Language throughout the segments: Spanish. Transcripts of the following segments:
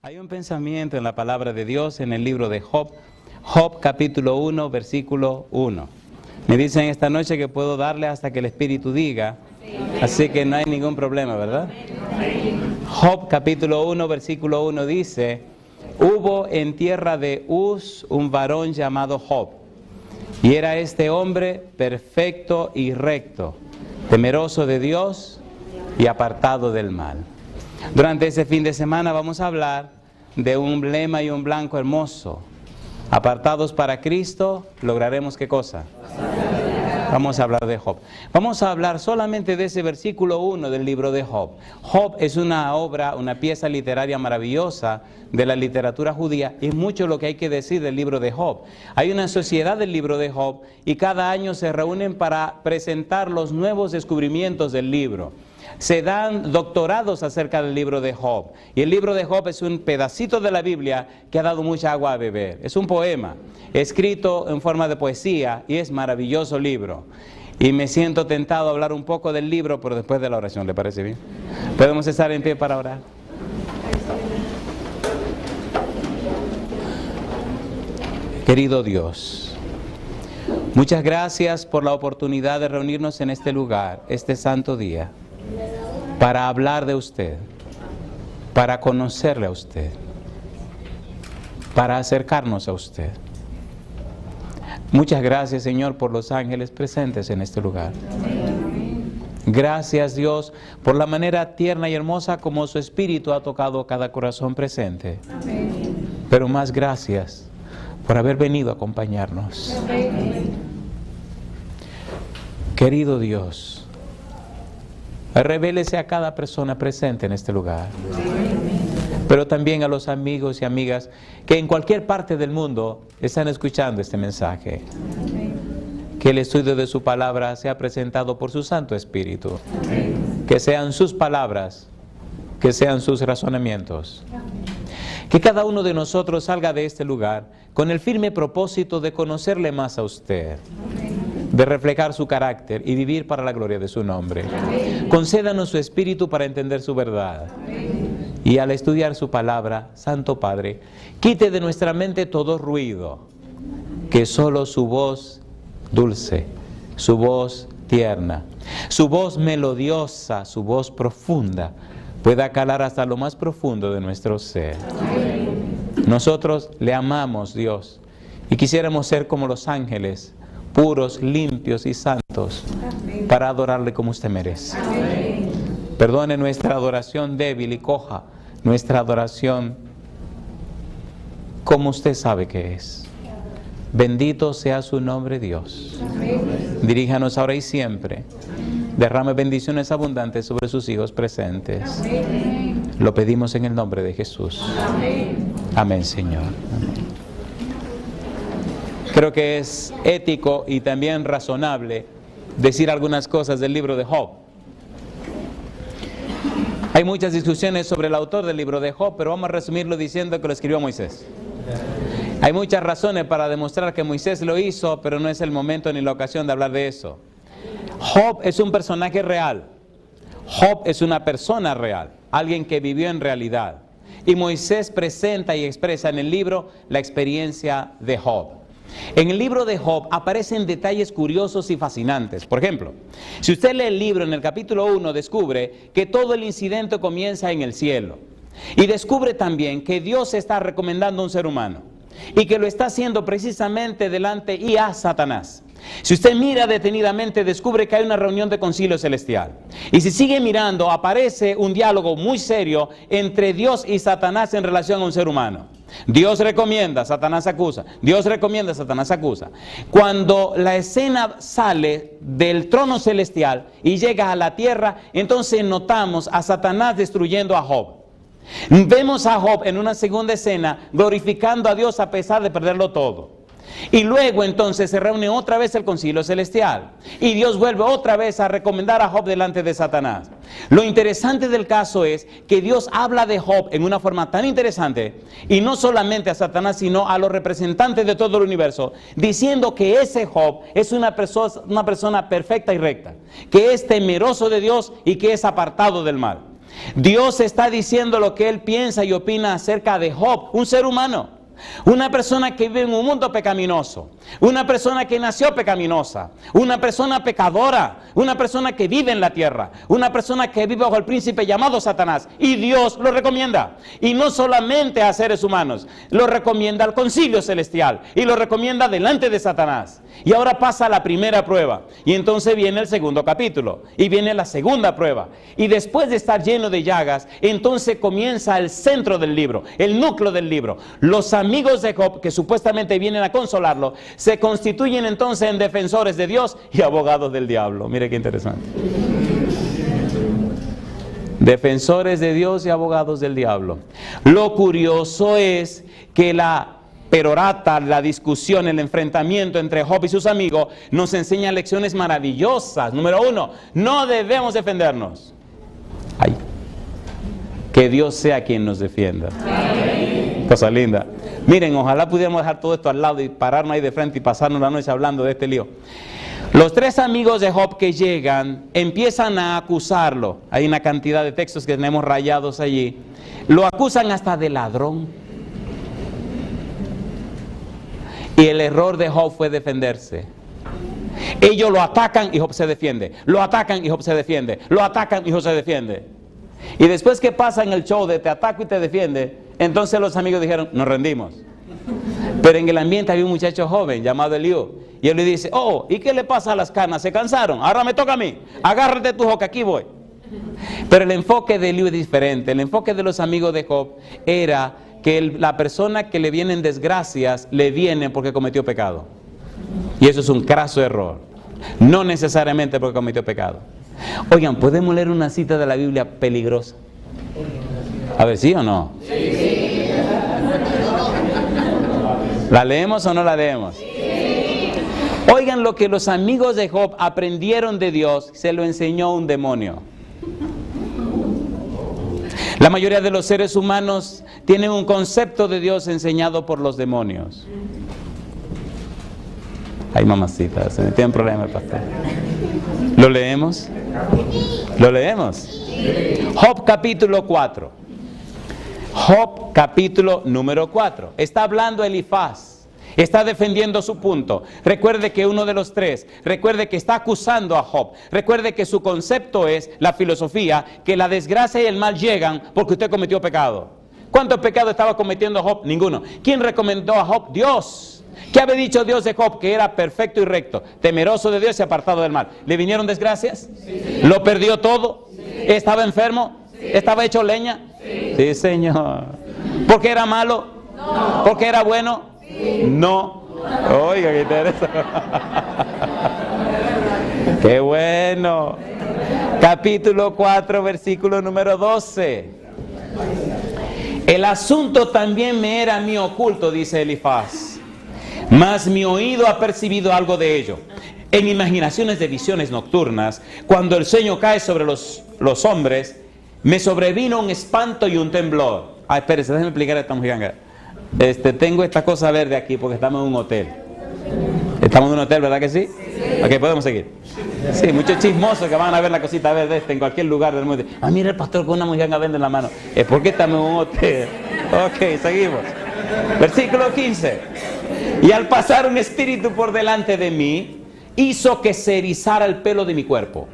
Hay un pensamiento en la palabra de Dios en el libro de Job, Job capítulo 1, versículo 1. Me dicen esta noche que puedo darle hasta que el Espíritu diga, así que no hay ningún problema, ¿verdad? Job capítulo 1, versículo 1 dice, hubo en tierra de Uz un varón llamado Job, y era este hombre perfecto y recto, temeroso de Dios y apartado del mal. Durante ese fin de semana vamos a hablar de un lema y un blanco hermoso. Apartados para Cristo, lograremos ¿qué cosa? Vamos a hablar de Job. Vamos a hablar solamente de ese versículo 1 del libro de Job. Job es una obra, una pieza literaria maravillosa de la literatura judía, y mucho lo que hay que decir del libro de Job. Hay una sociedad del libro de Job y cada año se reúnen para presentar los nuevos descubrimientos del libro. Se dan doctorados acerca del libro de Job. Y el libro de Job es un pedacito de la Biblia que ha dado mucha agua a beber. Es un poema escrito en forma de poesía y es maravilloso libro. Y me siento tentado a hablar un poco del libro, pero después de la oración, ¿le parece bien? ¿Podemos estar en pie para orar? Querido Dios, muchas gracias por la oportunidad de reunirnos en este lugar, este santo día, para hablar de usted, para conocerle a usted, para acercarnos a usted. Muchas gracias, Señor, por los ángeles presentes en este lugar. Gracias, Dios, por la manera tierna y hermosa como su Espíritu ha tocado cada corazón presente. Pero más gracias por haber venido a acompañarnos. Querido Dios, revélese a cada persona presente en este lugar, pero también a los amigos y amigas que en cualquier parte del mundo están escuchando este mensaje. Que el estudio de su palabra sea presentado por su Santo Espíritu. Que sean sus palabras, que sean sus razonamientos. Que cada uno de nosotros salga de este lugar con el firme propósito de conocerle más a usted, de reflejar su carácter y vivir para la gloria de su nombre. Concédanos su Espíritu para entender su verdad. Y al estudiar su palabra, Santo Padre, quite de nuestra mente todo ruido, que solo su voz dulce, su voz tierna, su voz melodiosa, su voz profunda, pueda calar hasta lo más profundo de nuestro ser. Nosotros le amamos, Dios, y quisiéramos ser como los ángeles, puros, limpios y santos, para adorarle como usted merece. Perdone nuestra adoración débil y coja, nuestra adoración como usted sabe que es. Bendito sea su nombre, Dios. Diríjanos ahora y siempre. Derrame bendiciones abundantes sobre sus hijos presentes. Lo pedimos en el nombre de Jesús. Amén, Señor. Amén. Creo que es ético y también razonable decir algunas cosas del libro de Job. Hay muchas discusiones sobre el autor del libro de Job, pero vamos a resumirlo diciendo que lo escribió Moisés. Hay muchas razones para demostrar que Moisés lo hizo, pero no es el momento ni la ocasión de hablar de eso. Job es un personaje real. Job es una persona real, alguien que vivió en realidad. Y Moisés presenta y expresa en el libro la experiencia de Job. En el libro de Job aparecen detalles curiosos y fascinantes. Por ejemplo, si usted lee el libro en el capítulo 1, descubre que todo el incidente comienza en el cielo. Y descubre también que Dios está recomendando a un ser humano. Y que lo está haciendo precisamente delante y a Satanás. Si usted mira detenidamente, descubre que hay una reunión de concilio celestial. Y si sigue mirando, aparece un diálogo muy serio entre Dios y Satanás en relación a un ser humano. Dios recomienda, Satanás acusa. Dios recomienda, Satanás acusa. Cuando la escena sale del trono celestial y llega a la tierra, entonces notamos a Satanás destruyendo a Job. Vemos a Job en una segunda escena glorificando a Dios a pesar de perderlo todo. Y luego entonces se reúne otra vez el concilio celestial. Y Dios vuelve otra vez a recomendar a Job delante de Satanás. Lo interesante del caso es que Dios habla de Job en una forma tan interesante. Y no solamente a Satanás, sino a los representantes de todo el universo. Diciendo que ese Job es una persona perfecta y recta. Que es temeroso de Dios y que es apartado del mal. Dios está diciendo lo que Él piensa y opina acerca de Job, un ser humano. Una persona que vive en un mundo pecaminoso, una persona que nació pecaminosa, una persona pecadora, una persona que vive en la tierra, una persona que vive bajo el príncipe llamado Satanás, y Dios lo recomienda, y no solamente a seres humanos, lo recomienda al concilio celestial, y lo recomienda delante de Satanás. Y ahora pasa la primera prueba, y entonces viene el segundo capítulo, y viene la segunda prueba, y después de estar lleno de llagas, entonces comienza el centro del libro, el núcleo del libro. Los amigos de Job, que supuestamente vienen a consolarlo, se constituyen entonces en defensores de Dios y abogados del diablo. Mire qué interesante. Defensores de Dios y abogados del diablo. Lo curioso es que la perorata, la discusión, el enfrentamiento entre Job y sus amigos nos enseña lecciones maravillosas. Número 1, no debemos defendernos. Ay, que Dios sea quien nos defienda. Cosa linda. Miren, ojalá pudiéramos dejar todo esto al lado y pararnos ahí de frente y pasarnos la noche hablando de este lío. Los tres amigos de Job que llegan empiezan a acusarlo. Hay una cantidad de textos que tenemos rayados allí. Lo acusan hasta de ladrón. Y el error de Job fue defenderse. Ellos lo atacan y Job se defiende. Lo atacan y Job se defiende. Lo atacan y Job se defiende. Y después que pasa en el show de te ataco y te defiende, entonces los amigos dijeron, nos rendimos. Pero en el ambiente había un muchacho joven llamado Eliú. Y él le dice, oh, ¿y qué le pasa a las canas? ¿Se cansaron? Ahora me toca a mí. Agárrate tu hoja, aquí voy. Pero el enfoque de Eliú es diferente. El enfoque de los amigos de Job era que la persona que le vienen desgracias, le vienen porque cometió pecado. Y eso es un craso error. No necesariamente porque cometió pecado. Oigan, ¿podemos leer una cita de la Biblia peligrosa? A ver, ¿sí o no? Sí. ¿La leemos o no la leemos? Sí. Oigan lo que los amigos de Job aprendieron de Dios, se lo enseñó un demonio. La mayoría de los seres humanos tienen un concepto de Dios enseñado por los demonios. Ay, mamacita, se me tiene un problema el pastor. ¿Lo leemos? ¿Lo leemos? Job capítulo 4. Job capítulo número 4. Está hablando Elifaz. Está defendiendo su punto. Recuerde que uno de los tres, recuerde que está acusando a Job. Recuerde que su concepto es la filosofía, que la desgracia y el mal llegan porque usted cometió pecado. ¿Cuántos pecados estaba cometiendo Job? Ninguno. ¿Quién recomendó a Job? Dios. ¿Qué había dicho Dios de Job? Que era perfecto y recto, temeroso de Dios y apartado del mal. ¿Le vinieron desgracias? Sí. ¿Lo perdió todo? Sí. ¿Estaba enfermo? Sí. ¿Estaba hecho leña? Sí. Sí, Señor. ¿Por qué era malo? No. ¿Por qué era bueno? Sí. No. Oiga, qué interesante. Qué bueno. Capítulo 4, versículo número 12. El asunto también me era a mí oculto, dice Elifaz. Mas mi oído ha percibido algo de ello. En imaginaciones de visiones nocturnas, cuando el sueño cae sobre los hombres, me sobrevino un espanto y un temblor. Ah, espérese, déjeme explicar esta mujiganga. Tengo esta cosa verde aquí porque estamos en un hotel. Estamos en un hotel, ¿verdad que sí? Sí. Ok, podemos seguir. Sí, muchos chismosos que van a ver la cosita verde en cualquier lugar del mundo. Ah, mira el pastor con una mujiganga verde en la mano. Es porque estamos en un hotel. Ok, seguimos. Versículo 15. Y al pasar un espíritu por delante de mí, hizo que se erizara el pelo de mi cuerpo.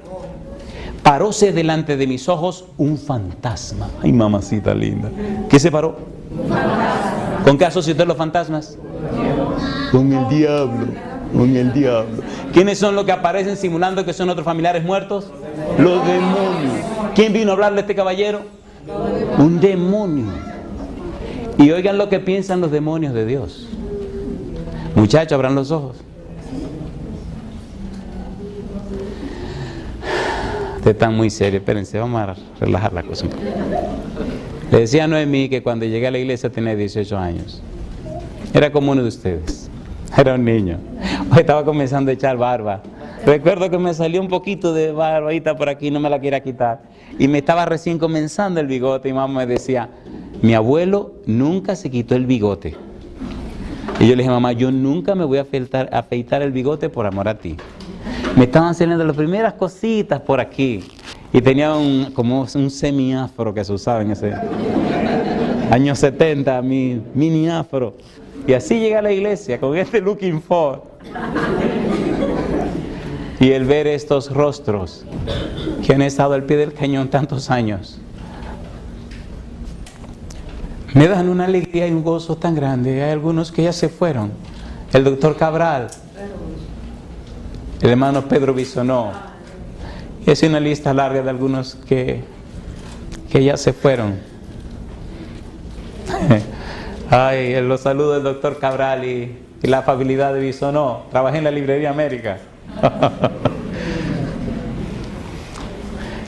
Paróse delante de mis ojos un fantasma. Ay, mamacita linda. ¿Qué se paró? Un fantasma. ¿Con qué asocia usted los fantasmas? Con el diablo. Con el diablo. ¿Quiénes son los que aparecen simulando que son otros familiares muertos? Los demonios. ¿Quién vino a hablarle a este caballero? Un demonio. Y oigan lo que piensan los demonios de Dios. Muchachos, abran los ojos. Ustedes están muy serios, espérense, vamos a relajar la cosa un poco. Le decía a Noemí que cuando llegué a la iglesia tenía 18 años. Era como uno de ustedes. Era un niño. Hoy estaba comenzando a echar barba. Recuerdo que me salió un poquito de barbita por aquí, no me la quería quitar. Y me estaba recién comenzando el bigote y mamá me decía, mi abuelo nunca se quitó el bigote. Y yo le dije, mamá, yo nunca me voy a afeitar el bigote por amor a ti. Me estaban saliendo las primeras cositas por aquí. Y tenía como un semiafro que se usaba en ese años 70, mi mini afro. Y así llega a la iglesia con este looking for. Y el ver estos rostros que han estado al pie del cañón tantos años, me dan una alegría y un gozo tan grande. Hay algunos que ya se fueron. El doctor Cabral, el hermano Pedro Bisonó. Es una lista larga de algunos que ya se fueron. Ay, los saludos del doctor Cabral y la afabilidad de Bisonó. Trabajé en la Librería América.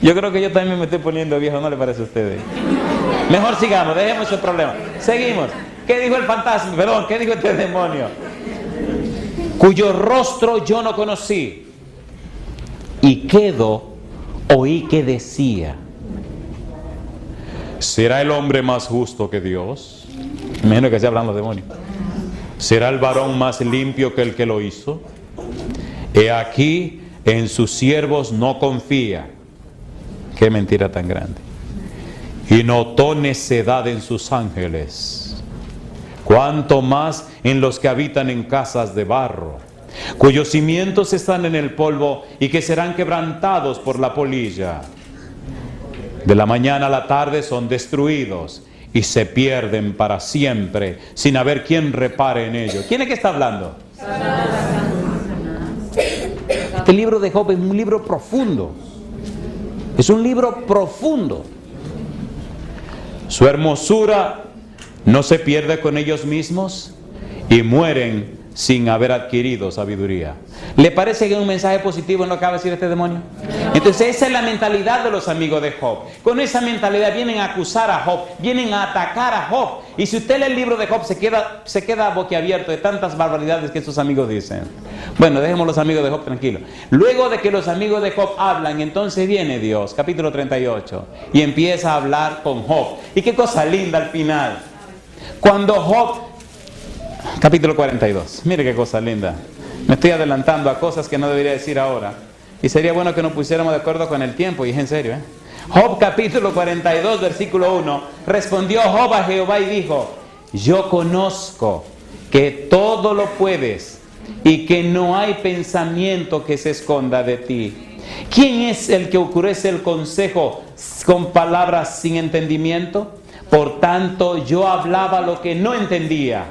Yo creo que yo también me estoy poniendo viejo, ¿no le parece a ustedes? Mejor sigamos, dejemos el problema. Seguimos. ¿Qué dijo el fantasma? Perdón, ¿qué dijo este demonio? Cuyo rostro yo no conocí. Y quedo, oí que decía: ¿será el hombre más justo que Dios? Menos que se hablan los demonios. ¿Será el varón más limpio que el que lo hizo? He aquí, en sus siervos no confía. Qué mentira tan grande. Y notó necedad en sus ángeles, cuanto más en los que habitan en casas de barro, cuyos cimientos están en el polvo y que serán quebrantados por la polilla. De la mañana a la tarde son destruidos y se pierden para siempre, sin haber quien repare en ellos. ¿Quién es que está hablando? Este libro de Job es un libro profundo. Es un libro profundo. Su hermosura no se pierde con ellos mismos y mueren sin haber adquirido sabiduría. ¿Le parece que hay un mensaje positivo en lo que acaba de decir este demonio? Entonces esa es la mentalidad de los amigos de Job. Con esa mentalidad vienen a acusar a Job, vienen a atacar a Job. Y si usted lee el libro de Job se queda boquiabierto de tantas barbaridades que estos amigos dicen. Bueno, dejemos los amigos de Job tranquilos. Luego de que los amigos de Job hablan, entonces viene Dios, capítulo 38, y empieza a hablar con Job. Y qué cosa linda al final. Cuando Job, capítulo 42, mire qué cosa linda. Me estoy adelantando a cosas que no debería decir ahora. Y sería bueno que nos pusiéramos de acuerdo con el tiempo, y es en serio, Job capítulo 42, versículo 1. Respondió Job a Jehová y dijo: yo conozco que todo lo puedes y que no hay pensamiento que se esconda de ti. ¿Quién es el que oscurece el consejo con palabras sin entendimiento? Por tanto, yo hablaba lo que no entendía,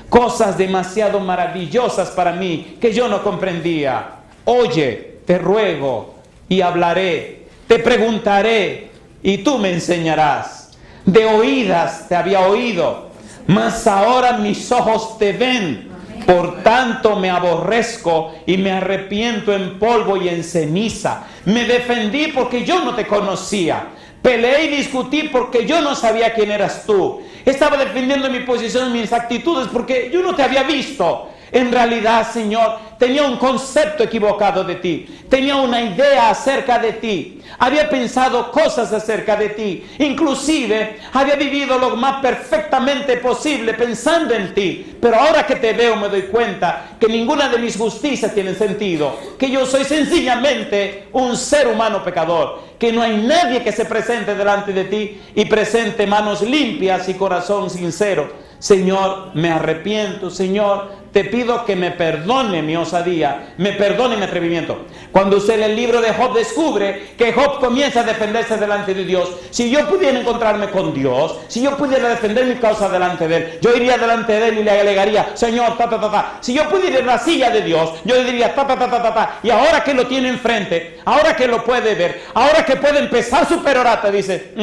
cosas demasiado maravillosas para mí que yo no comprendía. Oye, te ruego y hablaré, te preguntaré y tú me enseñarás. De oídas te había oído, mas ahora mis ojos te ven. Por tanto me aborrezco y me arrepiento en polvo y en ceniza. Me defendí porque yo no te conocía. Peleé y discutí porque yo no sabía quién eras tú. Estaba defendiendo mi posición, mis actitudes, porque yo no te había visto. En realidad, Señor, tenía un concepto equivocado de ti. Tenía una idea acerca de ti. Había pensado cosas acerca de ti. Inclusive, había vivido lo más perfectamente posible pensando en ti. Pero ahora que te veo me doy cuenta que ninguna de mis justicias tiene sentido. Que yo soy sencillamente un ser humano pecador. Que no hay nadie que se presente delante de ti y presente manos limpias y corazón sincero. Señor, me arrepiento. Señor, te pido que me perdone mi osadía, me perdone mi atrevimiento. Cuando usted lee el libro de Job, descubre que Job comienza a defenderse delante de Dios. Si yo pudiera encontrarme con Dios, si yo pudiera defender mi causa delante de Él, yo iría delante de Él y le alegaría: Señor, ta, ta, ta, ta. Si yo pudiera ir a la silla de Dios, yo le diría ta, ta, ta, ta, ta, ta. Y ahora que lo tiene enfrente, ahora que lo puede ver, ahora que puede empezar su perorata, dice: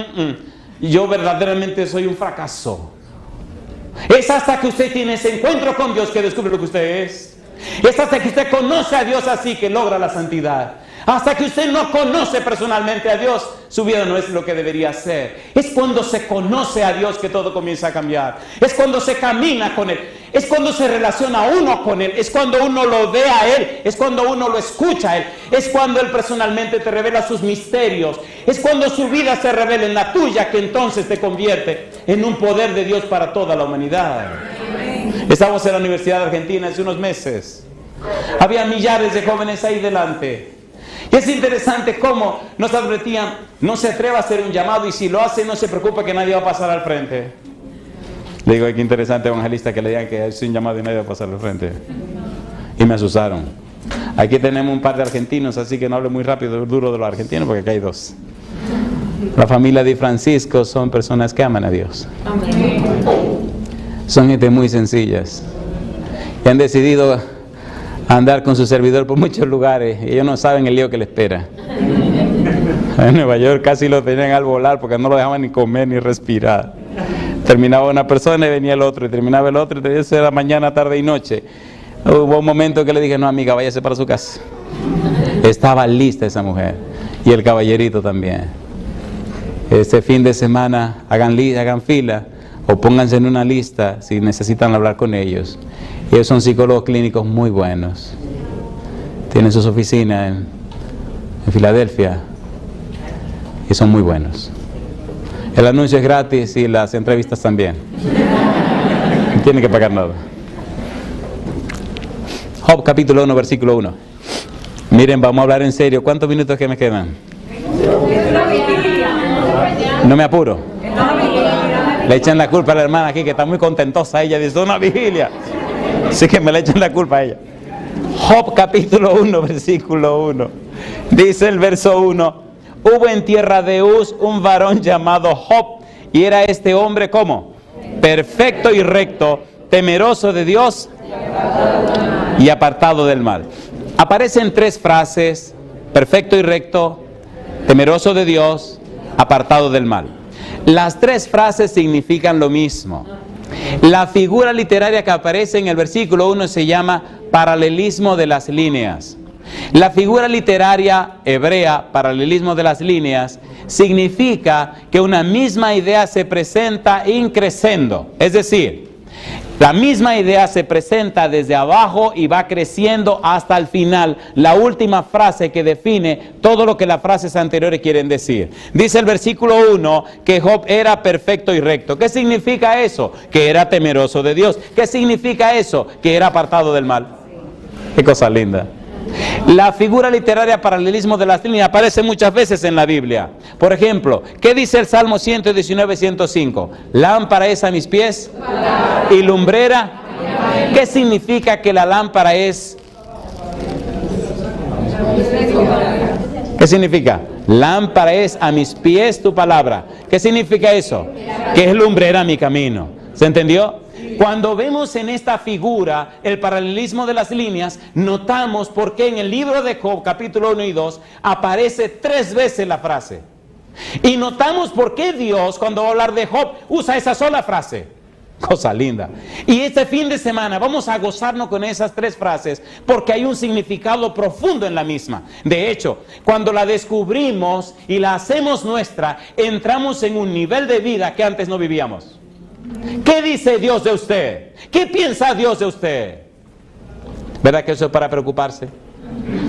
yo verdaderamente soy un fracaso. Es hasta que usted tiene ese encuentro con Dios que descubre lo que usted es. Es hasta que usted conoce a Dios así que logra la santidad. Hasta que usted no conoce personalmente a Dios, su vida no es lo que debería ser. Es cuando se conoce a Dios que todo comienza a cambiar. Es cuando se camina con Él. Es cuando se relaciona uno con Él. Es cuando uno lo ve a Él. Es cuando uno lo escucha a Él. Es cuando Él personalmente te revela sus misterios. Es cuando su vida se revela en la tuya, que entonces te convierte en un poder de Dios para toda la humanidad. Estábamos en la Universidad de Argentina hace unos meses. Había millares de jóvenes ahí delante. Y es interesante cómo nos advertían, no se atreva a hacer un llamado y si lo hace no se preocupe que nadie va a pasar al frente. Le digo, qué interesante evangelista que le digan que es un llamado y nadie va a pasar al frente. Y me asustaron. Aquí tenemos un par de argentinos, así que no hable muy rápido, duro de los argentinos, porque acá hay dos. La familia de Francisco son personas que aman a Dios. Son gente muy sencillas. Y han decidido andar con su servidor por muchos lugares. Y ellos no saben el lío que les espera. En Nueva York casi lo tenían al volar porque no lo dejaban ni comer ni respirar. Terminaba una persona y venía el otro, y terminaba el otro, y eso era mañana, tarde y noche. Hubo un momento que le dije, no amiga, váyase para su casa. Estaba lista esa mujer. Y el caballerito también. Este fin de semana hagan fila o pónganse en una lista si necesitan hablar con ellos. Ellos son psicólogos clínicos muy buenos. Tienen sus oficinas en Filadelfia y son muy buenos. El anuncio es gratis y las entrevistas también. No tienen que pagar nada. Job capítulo 1, versículo 1. Miren, vamos a hablar en serio. ¿Cuántos minutos que me quedan? No me apuro. Le echan la culpa a la hermana aquí que está muy contentosa. Ella dice, una vigilia. Así que me le echan la culpa a ella. Job capítulo 1, versículo 1. Dice el verso 1. Hubo en tierra de Uz un varón llamado Job. Y era este hombre, ¿cómo? Perfecto y recto, temeroso de Dios y apartado del mal. Aparecen tres frases: perfecto y recto, temeroso de Dios, apartado del mal. Las tres frases significan lo mismo. La figura literaria que aparece en el versículo 1 se llama paralelismo de las líneas. La figura literaria hebrea, paralelismo de las líneas, significa que una misma idea se presenta in crescendo. Es decir, la misma idea se presenta desde abajo y va creciendo hasta el final, la última frase que define todo lo que las frases anteriores quieren decir. Dice el versículo 1 que Job era perfecto y recto. ¿Qué significa eso? Que era temeroso de Dios. ¿Qué significa eso? Que era apartado del mal. Qué cosa linda. La figura literaria paralelismo de las líneas aparece muchas veces en la Biblia. Por ejemplo, ¿qué dice el Salmo 119, 105? Lámpara es a mis pies y lumbrera. ¿Qué significa que la lámpara es? ¿Qué significa? Lámpara es a mis pies tu palabra. ¿Qué significa eso? Que es lumbrera mi camino. ¿Se entendió? Cuando vemos en esta figura el paralelismo de las líneas, notamos por qué en el libro de Job, capítulo 1 y 2, aparece 3 veces la frase. Y notamos por qué Dios, cuando va a hablar de Job, usa esa sola frase. Cosa linda. Y este fin de semana vamos a gozarnos con esas 3 frases, porque hay un significado profundo en la misma. De hecho, cuando la descubrimos y la hacemos nuestra, entramos en un nivel de vida que antes no vivíamos. ¿Qué dice Dios de usted? ¿Qué piensa Dios de usted? ¿Verdad que eso es para preocuparse?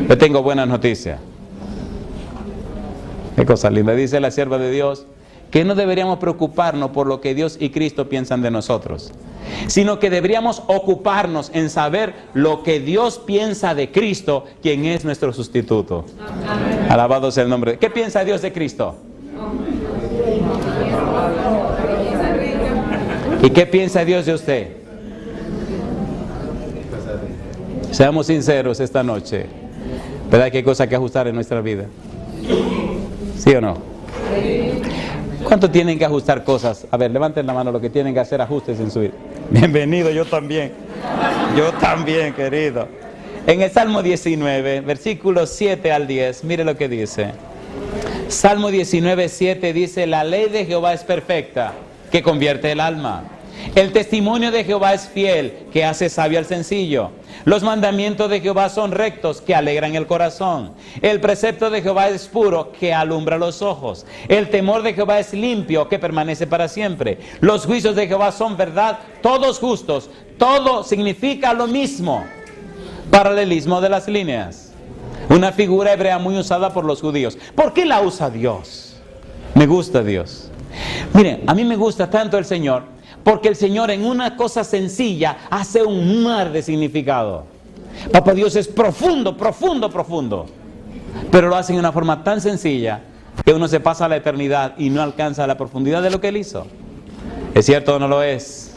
Le tengo buenas noticias. Qué cosa linda. Dice la sierva de Dios que no deberíamos preocuparnos por lo que Dios y Cristo piensan de nosotros, sino que deberíamos ocuparnos en saber lo que Dios piensa de Cristo, quien es nuestro sustituto. Alabado sea el nombre. ¿Qué piensa Dios de Cristo? ¿Y qué piensa Dios de usted? Seamos sinceros esta noche. ¿Verdad que hay cosas que ajustar en nuestra vida? ¿Sí o no? ¿Cuánto tienen que ajustar cosas? A ver, levanten la mano los que tienen que hacer ajustes en su vida. Bienvenido, yo también. Yo también, querido. En el Salmo 19, versículos 7 al 10, mire lo que dice. Salmo 19, 7 dice: la ley de Jehová es perfecta, que convierte el alma. El testimonio de Jehová es fiel, que hace sabio al sencillo. Los mandamientos de Jehová son rectos, que alegran el corazón. El precepto de Jehová es puro, que alumbra los ojos. El temor de Jehová es limpio, que permanece para siempre. Los juicios de Jehová son verdad, todos justos. Todo significa lo mismo. Paralelismo de las líneas. Una figura hebrea muy usada por los judíos. ¿Por qué la usa Dios? Me gusta Dios. Miren, a mí me gusta tanto el Señor, porque el Señor en una cosa sencilla hace un mar de significado. Papá Dios es profundo, profundo, profundo. Pero lo hacen de una forma tan sencilla que uno se pasa a la eternidad y no alcanza la profundidad de lo que Él hizo. ¿Es cierto o no lo es?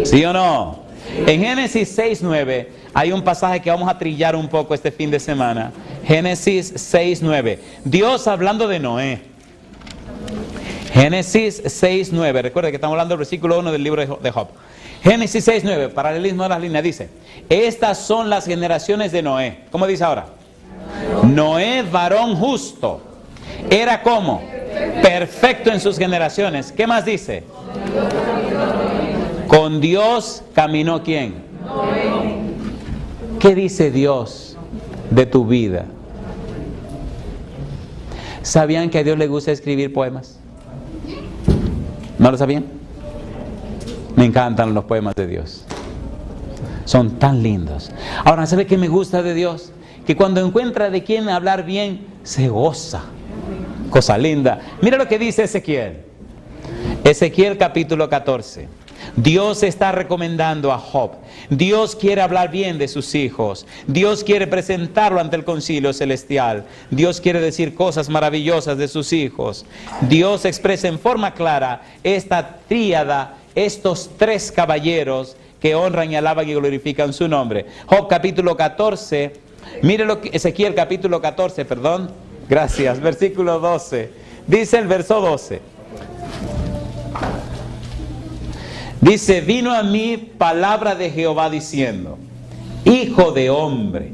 ¿Sí o no? En Génesis 6:9 hay un pasaje que vamos a trillar un poco este fin de semana. Génesis 6:9. Dios hablando de Noé. Génesis 6:9. Recuerde que estamos hablando del versículo 1 del libro de Job. Génesis 6:9, paralelismo de las líneas, dice: estas son las generaciones de Noé. ¿Cómo dice ahora? Noé, varón justo. Era como perfecto en sus generaciones. ¿Qué más dice? Con Dios caminó ¿quién? ¿Qué dice Dios de tu vida? ¿Sabían que a Dios le gusta escribir poemas? ¿No lo sabían? Me encantan los poemas de Dios. Son tan lindos. Ahora, ¿sabe qué me gusta de Dios? Que cuando encuentra de quién hablar bien, se goza. Cosa linda. Mira lo que dice Ezequiel. Ezequiel capítulo 14. Dios está recomendando a Job. Dios quiere hablar bien de sus hijos. Dios quiere presentarlo ante el concilio celestial. Dios quiere decir cosas maravillosas de sus hijos. Dios expresa en forma clara esta tríada, estos tres caballeros que honran y alaban y glorifican su nombre. Job capítulo 14. Mire lo que Ezequiel capítulo 14, perdón. Gracias. Versículo 12. Dice el verso 12. Dice: vino a mí palabra de Jehová diciendo: hijo de hombre,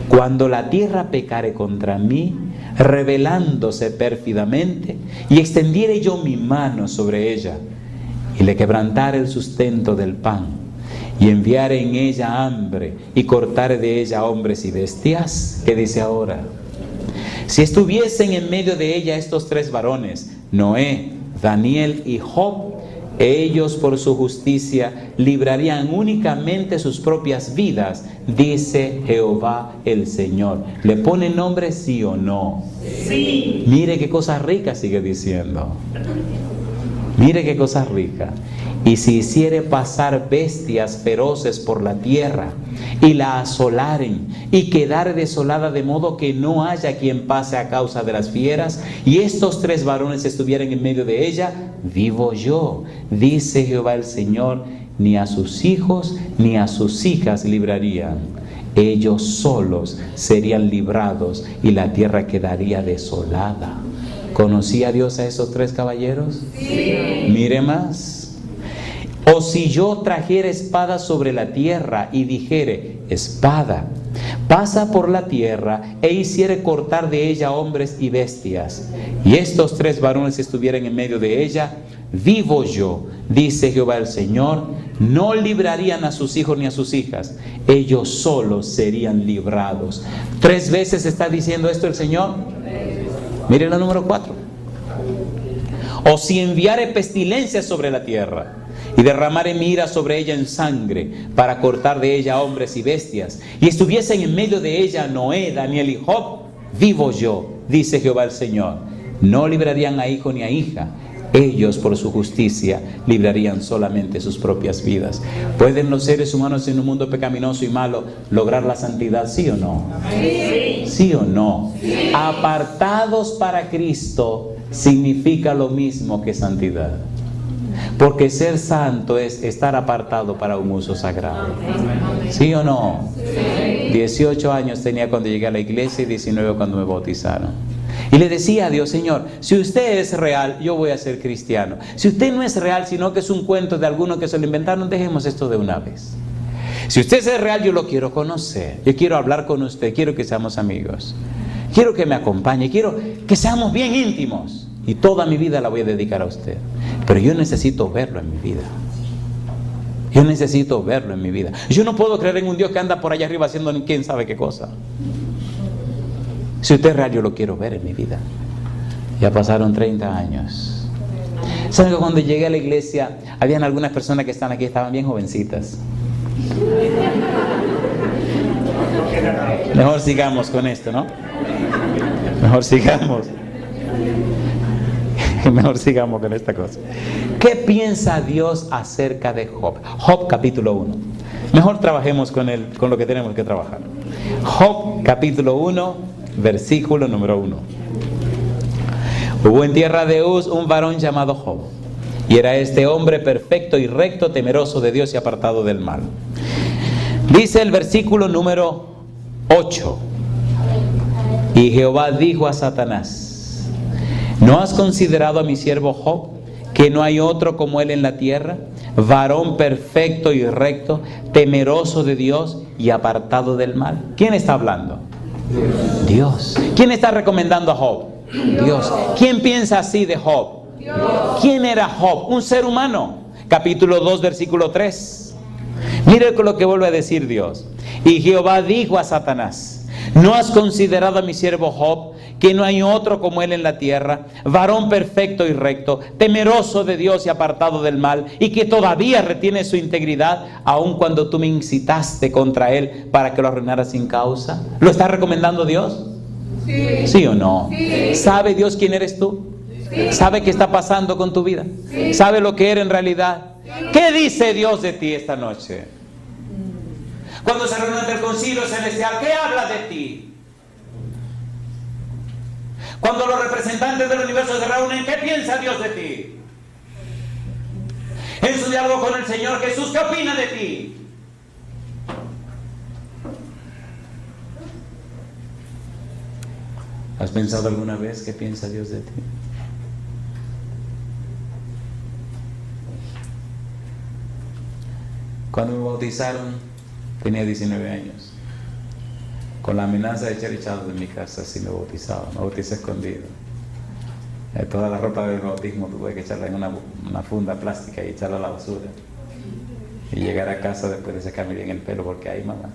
cuando la tierra pecare contra mí, rebelándose pérfidamente, y extendiere yo mi mano sobre ella, y le quebrantare el sustento del pan, y enviare en ella hambre, y cortare de ella hombres y bestias. ¿Qué dice ahora? Si estuviesen en medio de ella estos tres varones, Noé, Daniel y Job, ellos por su justicia librarían únicamente sus propias vidas, dice Jehová el Señor. ¿Le pone nombre, sí o no? Sí. Mire qué cosa rica sigue diciendo. Mire qué cosa rica. Y si hiciere pasar bestias feroces por la tierra, y la asolaren, y quedare desolada de modo que no haya quien pase a causa de las fieras, y estos tres varones estuvieran en medio de ella, vivo yo, dice Jehová el Señor, ni a sus hijos ni a sus hijas librarían. Ellos solos serían librados, y la tierra quedaría desolada. ¿Conocía Dios a esos tres caballeros? Sí. Mire más. O si yo trajere espada sobre la tierra y dijere: espada, pasa por la tierra, e hiciere cortar de ella hombres y bestias, y estos tres varones estuvieran en medio de ella, vivo yo, dice Jehová el Señor, no librarían a sus hijos ni a sus hijas, ellos solos serían librados. 3 veces está diciendo esto el Señor. Miren la número 4. O si enviare pestilencia sobre la tierra, y derramare mi ira sobre ella en sangre, para cortar de ella hombres y bestias, y estuviesen en medio de ella Noé, Daniel y Job, vivo yo, dice Jehová el Señor, no librarían a hijo ni a hija, ellos por su justicia librarían solamente sus propias vidas. ¿Pueden los seres humanos en un mundo pecaminoso y malo lograr la santidad, sí o no? Sí. ¿Sí o no? Sí. Apartados para Cristo significa lo mismo que santidad. Porque ser santo es estar apartado para un uso sagrado. ¿Sí o no? Sí. 18 años tenía cuando llegué a la iglesia y 19 cuando me bautizaron. Y le decía a Dios: Señor, si usted es real, yo voy a ser cristiano. Si usted no es real, sino que es un cuento de alguno que se lo inventaron, dejemos esto de una vez. Si usted es real, yo lo quiero conocer. Yo quiero hablar con usted, quiero que seamos amigos. Quiero que me acompañe, quiero que seamos bien íntimos. Y toda mi vida la voy a dedicar a usted. Pero yo necesito verlo en mi vida. Yo necesito verlo en mi vida. Yo no puedo creer en un Dios que anda por allá arriba haciendo quién sabe qué cosa. Si usted es real, yo lo quiero ver en mi vida. Ya pasaron 30 años. ¿Saben que cuando llegué a la iglesia, habían algunas personas que están aquí, estaban bien jovencitas? Mejor sigamos con esto, ¿no? Mejor sigamos. Mejor sigamos con esta cosa. ¿Qué piensa Dios acerca de Job? Job capítulo 1. Mejor trabajemos con lo que tenemos que trabajar. Job capítulo 1, versículo número 1. Hubo en tierra de Uz un varón llamado Job, y era este hombre perfecto y recto, temeroso de Dios y apartado del mal. Dice el versículo número 8. Y Jehová dijo a Satanás: ¿no has considerado a mi siervo Job, que no hay otro como él en la tierra, varón perfecto y recto, temeroso de Dios y apartado del mal? ¿Quién está hablando? Dios. ¿Quién está recomendando a Job? Dios. ¿Quién piensa así de Job? Dios. ¿Quién era Job? Un ser humano. Capítulo 2, versículo 3. Mire lo que vuelve a decir Dios. Y Jehová dijo a Satanás: ¿no has considerado a mi siervo Job, que no hay otro como él en la tierra, varón perfecto y recto, temeroso de Dios y apartado del mal, y que todavía retiene su integridad, aun cuando tú me incitaste contra él para que lo arruinara sin causa? ¿Lo está recomendando Dios? Sí. ¿Sí o no? Sí. ¿Sabe Dios quién eres tú? Sí. ¿Sabe qué está pasando con tu vida? Sí. ¿Sabe lo que eres en realidad? Sí. ¿Qué dice Dios de ti esta noche? Cuando se reúne ante el concilio celestial, ¿qué habla de ti? Cuando los representantes del universo se reúnen, ¿qué piensa Dios de ti? En su diálogo con el Señor Jesús, ¿qué opina de ti? ¿Has pensado alguna vez qué piensa Dios de ti? Cuando me bautizaron, tenía 19 años. Con la amenaza de echar echados de mi casa, así me bautizaba. Me bauticé escondido. Toda la ropa del bautismo tuve que echarla en una funda plástica y echarla a la basura. Y llegar a casa después de secarme bien el pelo, porque ahí, mamá.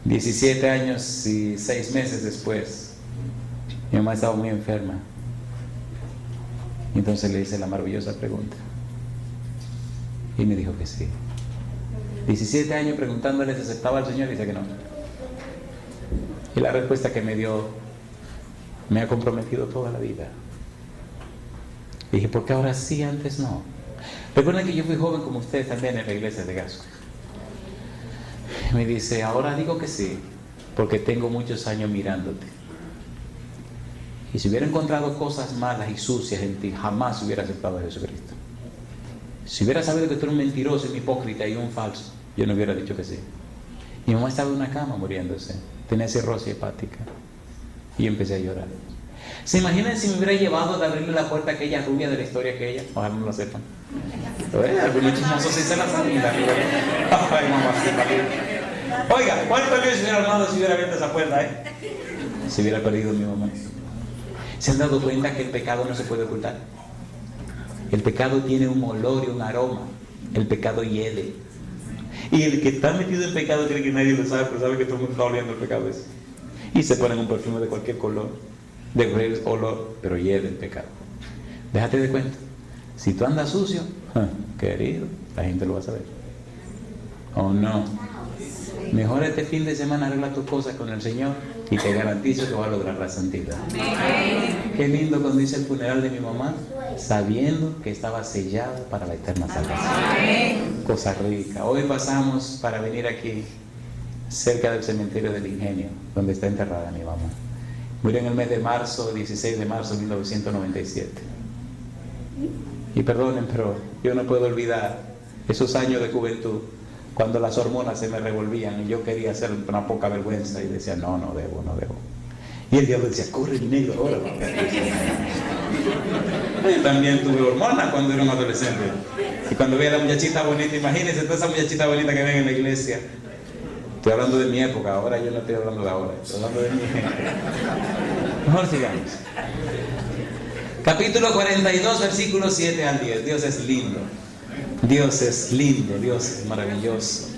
17 años y 6 meses después, mi mamá estaba muy enferma. Y entonces le hice la maravillosa pregunta. Y me dijo que sí. 17 años preguntándole si aceptaba al Señor, y dice que no. Y la respuesta que me dio me ha comprometido toda la vida. Y dije, ¿por qué ahora sí, antes no? Recuerden que yo fui joven como ustedes también en la iglesia de Gasco. Me dice, ahora digo que sí, porque tengo muchos años mirándote. Y si hubiera encontrado cosas malas y sucias en ti, jamás hubiera aceptado a Jesucristo. Si hubiera sabido que tú eres un mentiroso, un hipócrita y un falso, yo no hubiera dicho que sí. Mi mamá estaba en una cama muriéndose, tenía cirrosis hepática, y yo empecé a llorar. ¿Se imaginan si me hubiera llevado de abrirle la puerta a aquella rubia de la historia que ella? Ojalá no lo sepan. Algunos chismosos sí se la saben. Ay, mamá, oiga, ¿cuántos líos se hubiera armado si hubiera abierto esa puerta, Se hubiera perdido mi mamá. ¿Se han dado cuenta que el pecado no se puede ocultar? El pecado tiene un olor y un aroma. El pecado hiede. Y el que está metido en pecado cree que nadie lo sabe, pero sabe que todo el mundo está oliendo el pecado ese. Y se ponen un perfume de cualquier color, de cualquier olor, pero hiede el pecado. Déjate de cuenta. Si tú andas sucio, querido, la gente lo va a saber. ¿O no? Mejor este fin de semana arregla tus cosas con el Señor y te garantizo que vas a lograr la santidad. Qué lindo cuando hice el funeral de mi mamá, sabiendo que estaba sellado para la eterna salvación. Cosa rica. Hoy pasamos para venir aquí, cerca del cementerio del Ingenio, donde está enterrada mi mamá. Murió en el mes de marzo, 16 de marzo de 1997. Y perdonen, pero yo no puedo olvidar esos años de juventud, cuando las hormonas se me revolvían y yo quería hacer una poca vergüenza y decía, no debo. Y el diablo decía, corre el negro ahora. Yo también tuve hormonas cuando era un adolescente. Y cuando veía a la muchachita bonita, imagínense toda esa muchachita bonita que ven en la iglesia. Estoy hablando de mi época, ahora yo no estoy hablando de ahora, estoy hablando de mi gente. Mejor sigamos. Capítulo 42, versículos 7 al 10. Dios es lindo. Dios es lindo, Dios es maravilloso.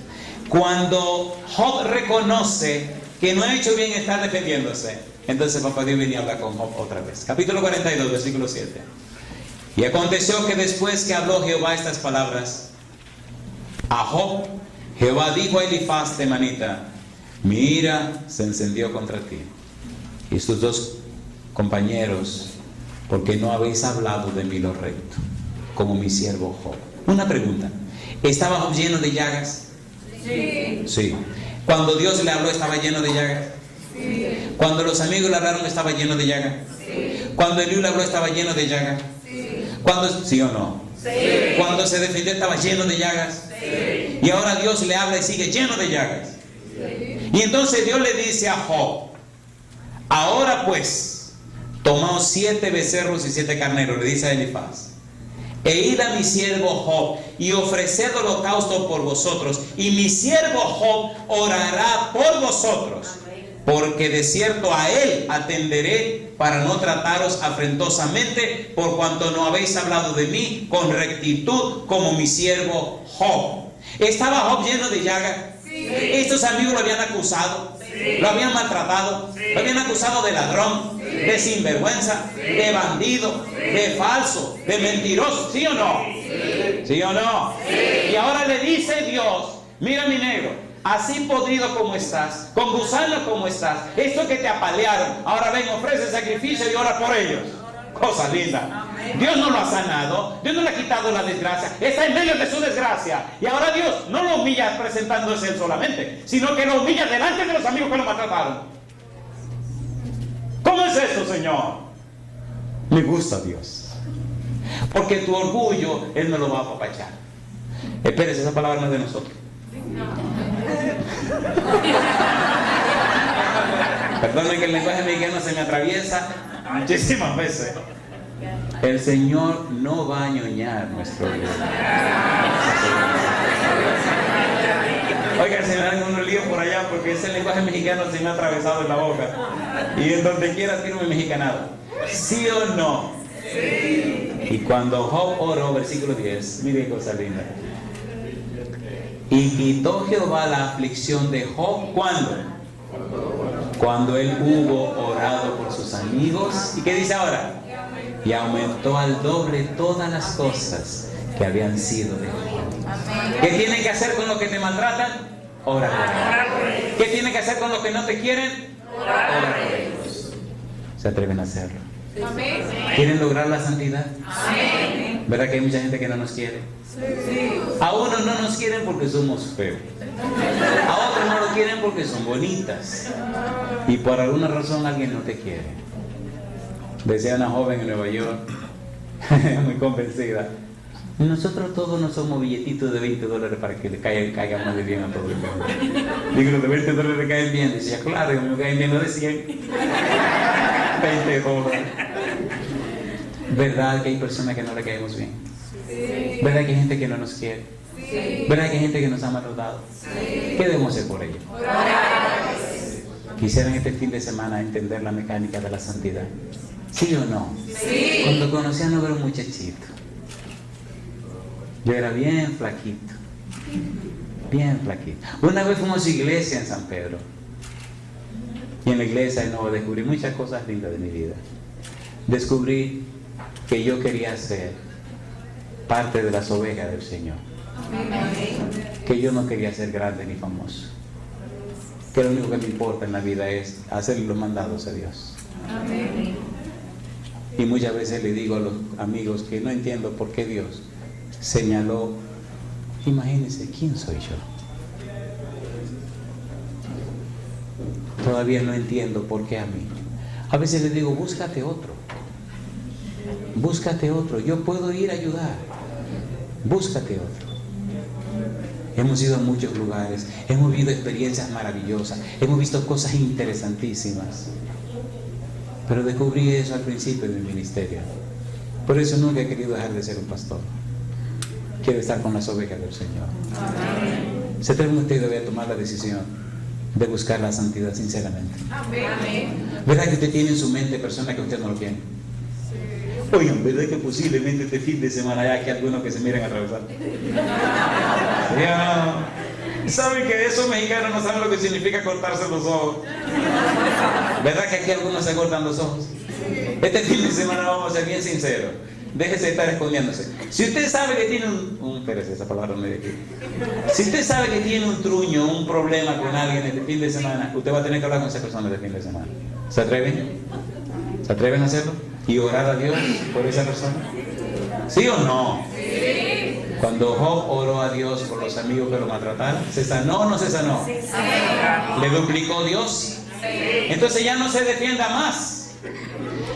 Cuando Job reconoce que no ha hecho bien estar defendiéndose, entonces papá Dios viene a hablar con Job otra vez. Capítulo 42, versículo 7. Y aconteció que después que habló Jehová estas palabras a Job, Jehová dijo a Elifaz temanita, mi ira se encendió contra ti y tus dos compañeros, porque no habéis hablado de mí lo recto, como mi siervo Job. Una pregunta, ¿estaba Job lleno de llagas? Sí. Cuando Dios le habló estaba lleno de llagas. Cuando los amigos le hablaron estaba lleno de llagas. Cuando Eliú le habló estaba lleno de llagas. Cuando, ¿sí o no? Cuando se defendió estaba lleno de llagas. Y ahora Dios le habla y sigue lleno de llagas. Y entonces Dios le dice a Job: ahora pues, tomaos 7 becerros y 7 carneros, le dice a Elifaz, e id a mi siervo Job y ofreced holocausto por vosotros, y mi siervo Job orará por vosotros, porque de cierto a él atenderé para no trataros afrentosamente, por cuanto no habéis hablado de mí con rectitud como mi siervo Job. ¿Estaba Job lleno de llagas? Estos amigos lo habían acusado, lo habían maltratado, lo habían acusado de ladrón, de sinvergüenza, de bandido, de falso, de mentiroso. ¿Sí o no? ¿Sí o no? Y ahora le dice Dios: mira, mi negro, así podrido como estás, con gusano como estás, esto que te apalearon, ahora ven, ofrece sacrificio y ora por ellos. Cosa linda. Dios no lo ha sanado, Dios no le ha quitado la desgracia, está en medio de su desgracia. Y ahora Dios no lo humilla presentándose él solamente, sino que lo humilla delante de los amigos que lo maltrataron. ¿Cómo es esto, Señor? Me gusta Dios, porque tu orgullo Él no lo va a apapachar. Espérese, esa palabra no es de nosotros. Perdonen que el lenguaje mexicano se me atraviesa muchísimas veces. El Señor no va a ñoñar nuestro orgullo. Oiga, se me dan unos líos por allá porque ese lenguaje mexicano se me ha atravesado en la boca. Y en donde quiera tiro mi mexicanado. ¿Sí o no? Sí. Y cuando Job oró, versículo 10, mire qué cosa linda. Y quitó Jehová la aflicción de Job, ¿cuándo? Cuando él hubo orado por sus amigos. ¿Y qué dice ahora? Y aumentó al doble todas las cosas que habían sido de Job. ¿Qué tienen que hacer con los que te maltratan? Ora por ellos. ¿Qué tienen que hacer con los que no te quieren? Ora por ellos. ¿Se atreven a hacerlo? ¿Quieren lograr la santidad? ¿Verdad que hay mucha gente que no nos quiere? A unos no nos quieren porque somos feos. A otros no lo quieren porque son bonitas. Y por alguna razón alguien no te quiere. Decía una joven en Nueva York, muy convencida: nosotros todos no somos billetitos de $20 para que le caiga más de bien a todo el mundo. Digo, los de $20 le caen bien. Decía, claro, me caen bien los de 100. $20. ¿Verdad que hay personas que no le caemos bien? ¿Verdad que hay gente que no nos quiere? ¿Verdad que hay gente que nos ha maltratado? ¿Qué debemos hacer por ello? Quisieran este fin de semana entender la mecánica de la santidad. ¿Sí o no? Sí. Cuando conocí a un muchachito, yo era bien flaquito. Bien flaquito. Una vez fuimos a su iglesia en San Pedro. Y en la iglesia no descubrí muchas cosas lindas de mi vida. Descubrí que yo quería ser parte de las ovejas del Señor. Que yo no quería ser grande ni famoso. Que lo único que me importa en la vida es hacer los mandados a Dios. Y muchas veces le digo a los amigos que no entiendo por qué Dios señaló. Imagínense, ¿quién soy yo? Todavía no entiendo por qué a mí. A veces les digo, búscate otro. Búscate otro. Yo puedo ir a ayudar. Búscate otro. Hemos ido a muchos lugares, hemos vivido experiencias maravillosas, hemos visto cosas interesantísimas. Pero descubrí eso al principio de mi ministerio. Por eso nunca he querido dejar de ser un pastor. Quiero estar con las ovejas del Señor. Se atreven ustedes a tomar la decisión de buscar la santidad sinceramente. ¿Verdad que usted tiene en su mente personas que usted no lo quiere? Oigan, ¿verdad que posiblemente este fin de semana haya que algunos que se miren a atravesar? ¿Saben que esos mexicanos no saben lo que significa cortarse los ojos? ¿Verdad que aquí algunos se cortan los ojos? Este fin de semana vamos a ser bien sinceros. Déjese de estar escondiéndose. Si usted sabe que tiene espérese, esa palabra no es de aquí. Si usted sabe que tiene un truño, un problema con alguien este fin de semana, usted va a tener que hablar con esa persona este fin de semana. ¿Se atreven? ¿Se atreven a hacerlo? ¿Y orar a Dios por esa persona? ¿Sí o no? Sí. Cuando Job oró a Dios por los amigos que lo maltrataron, ¿se sanó o no se sanó? ¿Le duplicó Dios? Entonces ya no se defienda más.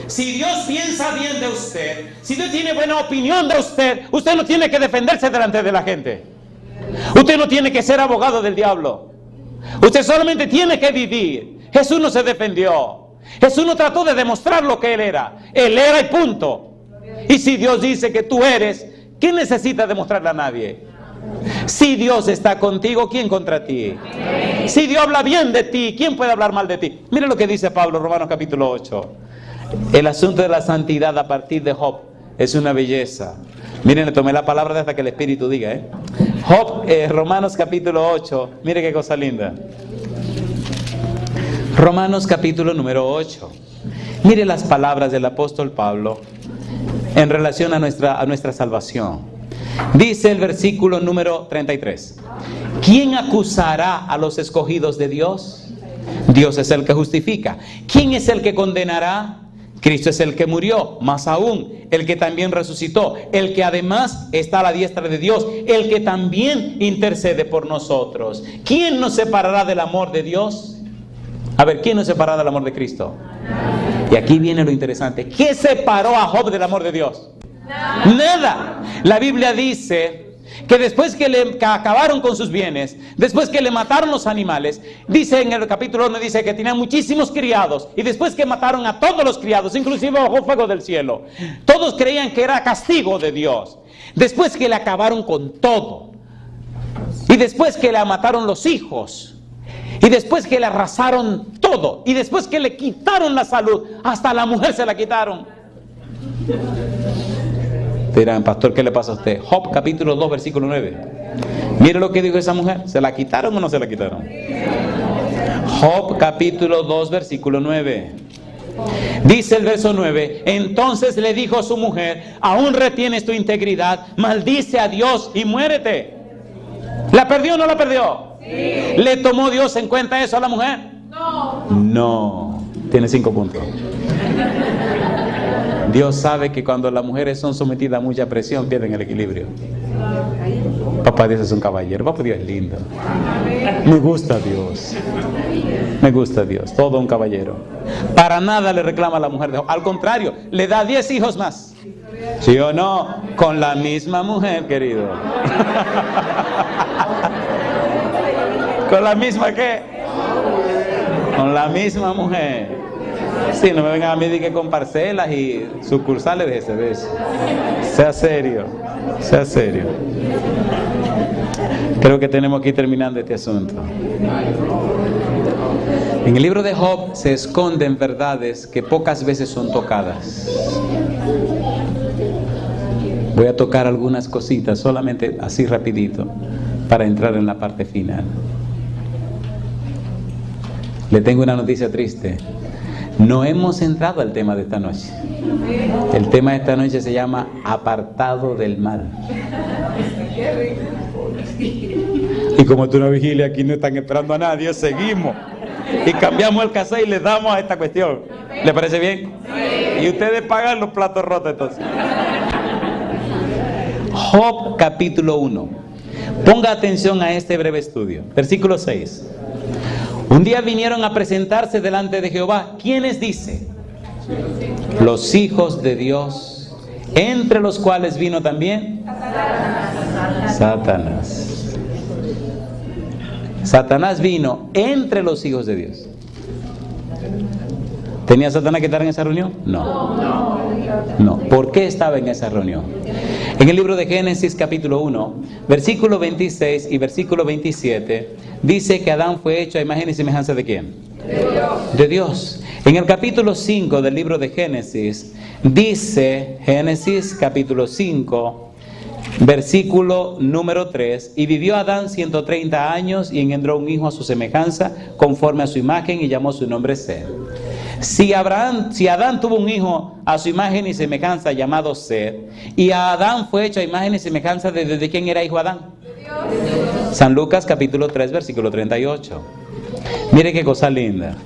Si Dios piensa bien de usted, si Dios tiene buena opinión de usted, usted no tiene que defenderse delante de la gente. Usted no tiene que ser abogado del diablo. Usted solamente tiene que vivir. Jesús no se defendió. Jesús no trató de demostrar lo que Él era. Él era y punto. Y si Dios dice que tú eres, ¿quién necesita demostrarle a nadie? Si Dios está contigo, ¿quién contra ti? Si Dios habla bien de ti, ¿quién puede hablar mal de ti? Mire lo que dice Pablo, Romanos capítulo 8. El asunto de la santidad a partir de Job es una belleza. Miren, le tomé la palabra hasta que el Espíritu diga, Job, Romanos capítulo 8. Mire qué cosa linda. Romanos capítulo número 8. Mire las palabras del apóstol Pablo en relación a nuestra salvación. Dice el versículo número 33. ¿Quién acusará a los escogidos de Dios? Dios es el que justifica. ¿Quién es el que condenará? Cristo es el que murió, más aún, el que también resucitó, el que además está a la diestra de Dios, el que también intercede por nosotros. ¿Quién nos separará del amor de Dios? A ver, ¿quién nos separará del amor de Cristo? Y aquí viene lo interesante. ¿Qué separó a Job del amor de Dios? Nada. La Biblia dice que después que acabaron con sus bienes, después que le mataron los animales, dice en el capítulo 1, dice que tenía muchísimos criados, y después que mataron a todos los criados, inclusive bajó fuego del cielo, todos creían que era castigo de Dios. Después que le acabaron con todo, y después que le mataron los hijos, y después que le arrasaron todo, y después que le quitaron la salud, hasta la mujer se la quitaron. Dirán, pastor, ¿qué le pasa a usted? Job capítulo 2 versículo 9. Mire lo que dijo esa mujer. ¿Se la quitaron o no se la quitaron? Job capítulo 2 versículo 9. Dice el verso 9. Entonces le dijo a su mujer: aún retienes tu integridad, maldice a Dios y muérete. ¿La perdió o no la perdió? Sí. ¿Le tomó Dios en cuenta eso a la mujer? No. Tiene 5 puntos. Dios sabe que cuando las mujeres son sometidas a mucha presión, pierden el equilibrio. Papá Dios es un caballero. Papá Dios es lindo. Me gusta Dios. Me gusta Dios. Todo un caballero. Para nada le reclama a la mujer. Al contrario, le da 10 hijos más. ¿Sí o no? Con la misma mujer, querido. ¿Con la misma qué? Con la misma mujer. Sí, no me vengan a mí de que con parcelas y sucursales de ese. Sea serio, sea serio. Creo que tenemos que ir terminando este asunto. En el libro de Job se esconden verdades que pocas veces son tocadas. Voy a tocar algunas cositas, solamente así rapidito, para entrar en la parte final. Le tengo una noticia triste. No hemos entrado al tema de esta noche. El tema de esta noche se llama apartado del mal. Y como es una vigilia, aquí no están esperando a nadie, seguimos y cambiamos el cassette y le damos a esta cuestión. ¿Le parece bien? Y ustedes pagan los platos rotos entonces. Job capítulo 1. Ponga atención a este breve estudio. Versículo 6. Un día vinieron a presentarse delante de Jehová. ¿Quiénes dice? Los hijos de Dios, entre los cuales vino también Satanás. Satanás vino entre los hijos de Dios. ¿Tenía Satanás que estar en esa reunión? No. ¿Por qué estaba en esa reunión? En el libro de Génesis capítulo 1, versículo 26 y versículo 27, dice que Adán fue hecho a imagen y semejanza ¿de quién? De Dios. En el capítulo 5 del libro de Génesis, dice, Génesis capítulo 5, versículo número 3, y vivió Adán 130 años y engendró un hijo a su semejanza, conforme a su imagen, y llamó su nombre Seth. Si Adán tuvo un hijo a su imagen y semejanza llamado Seth, y a Adán fue hecho a imagen y semejanza ¿de quién era hijo Adán? San Lucas capítulo 3 versículo 38. Mire qué cosa linda.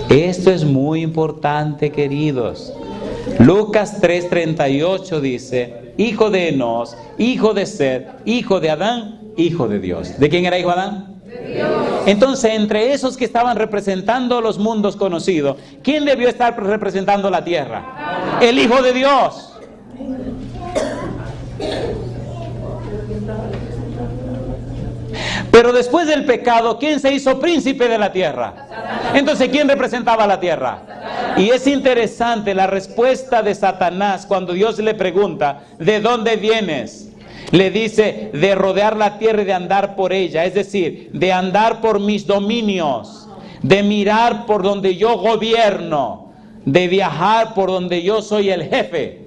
Esto es muy importante, queridos. Lucas 3:38 dice: hijo de Enos, hijo de Set, hijo de Adán, hijo de Dios. ¿De quién era hijo Adán? De Dios. Entonces, entre esos que estaban representando los mundos conocidos, ¿quién debió estar representando la tierra? El Hijo de Dios. Pero después del pecado, ¿quién se hizo príncipe de la tierra? Entonces, ¿quién representaba la tierra? Y es interesante la respuesta de Satanás cuando Dios le pregunta, ¿de dónde vienes? Le dice, de rodear la tierra y de andar por ella, es decir, de andar por mis dominios, de mirar por donde yo gobierno, de viajar por donde yo soy el jefe.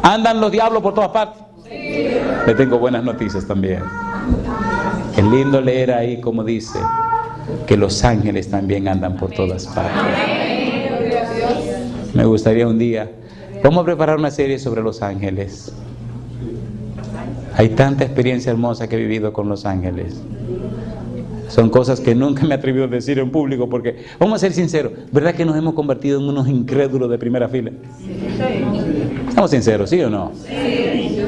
¿Andan los diablos por todas partes? Sí. Le tengo buenas noticias también. Es lindo leer ahí como dice que los ángeles también andan por todas partes. Me gustaría un día, vamos a preparar una serie sobre los ángeles. Hay tanta experiencia hermosa que he vivido con los ángeles. Son cosas que nunca me he atrevido a decir en público porque, vamos a ser sinceros, ¿verdad que nos hemos convertido en unos incrédulos de primera fila? ¿Estamos sinceros, sí o no? Sí.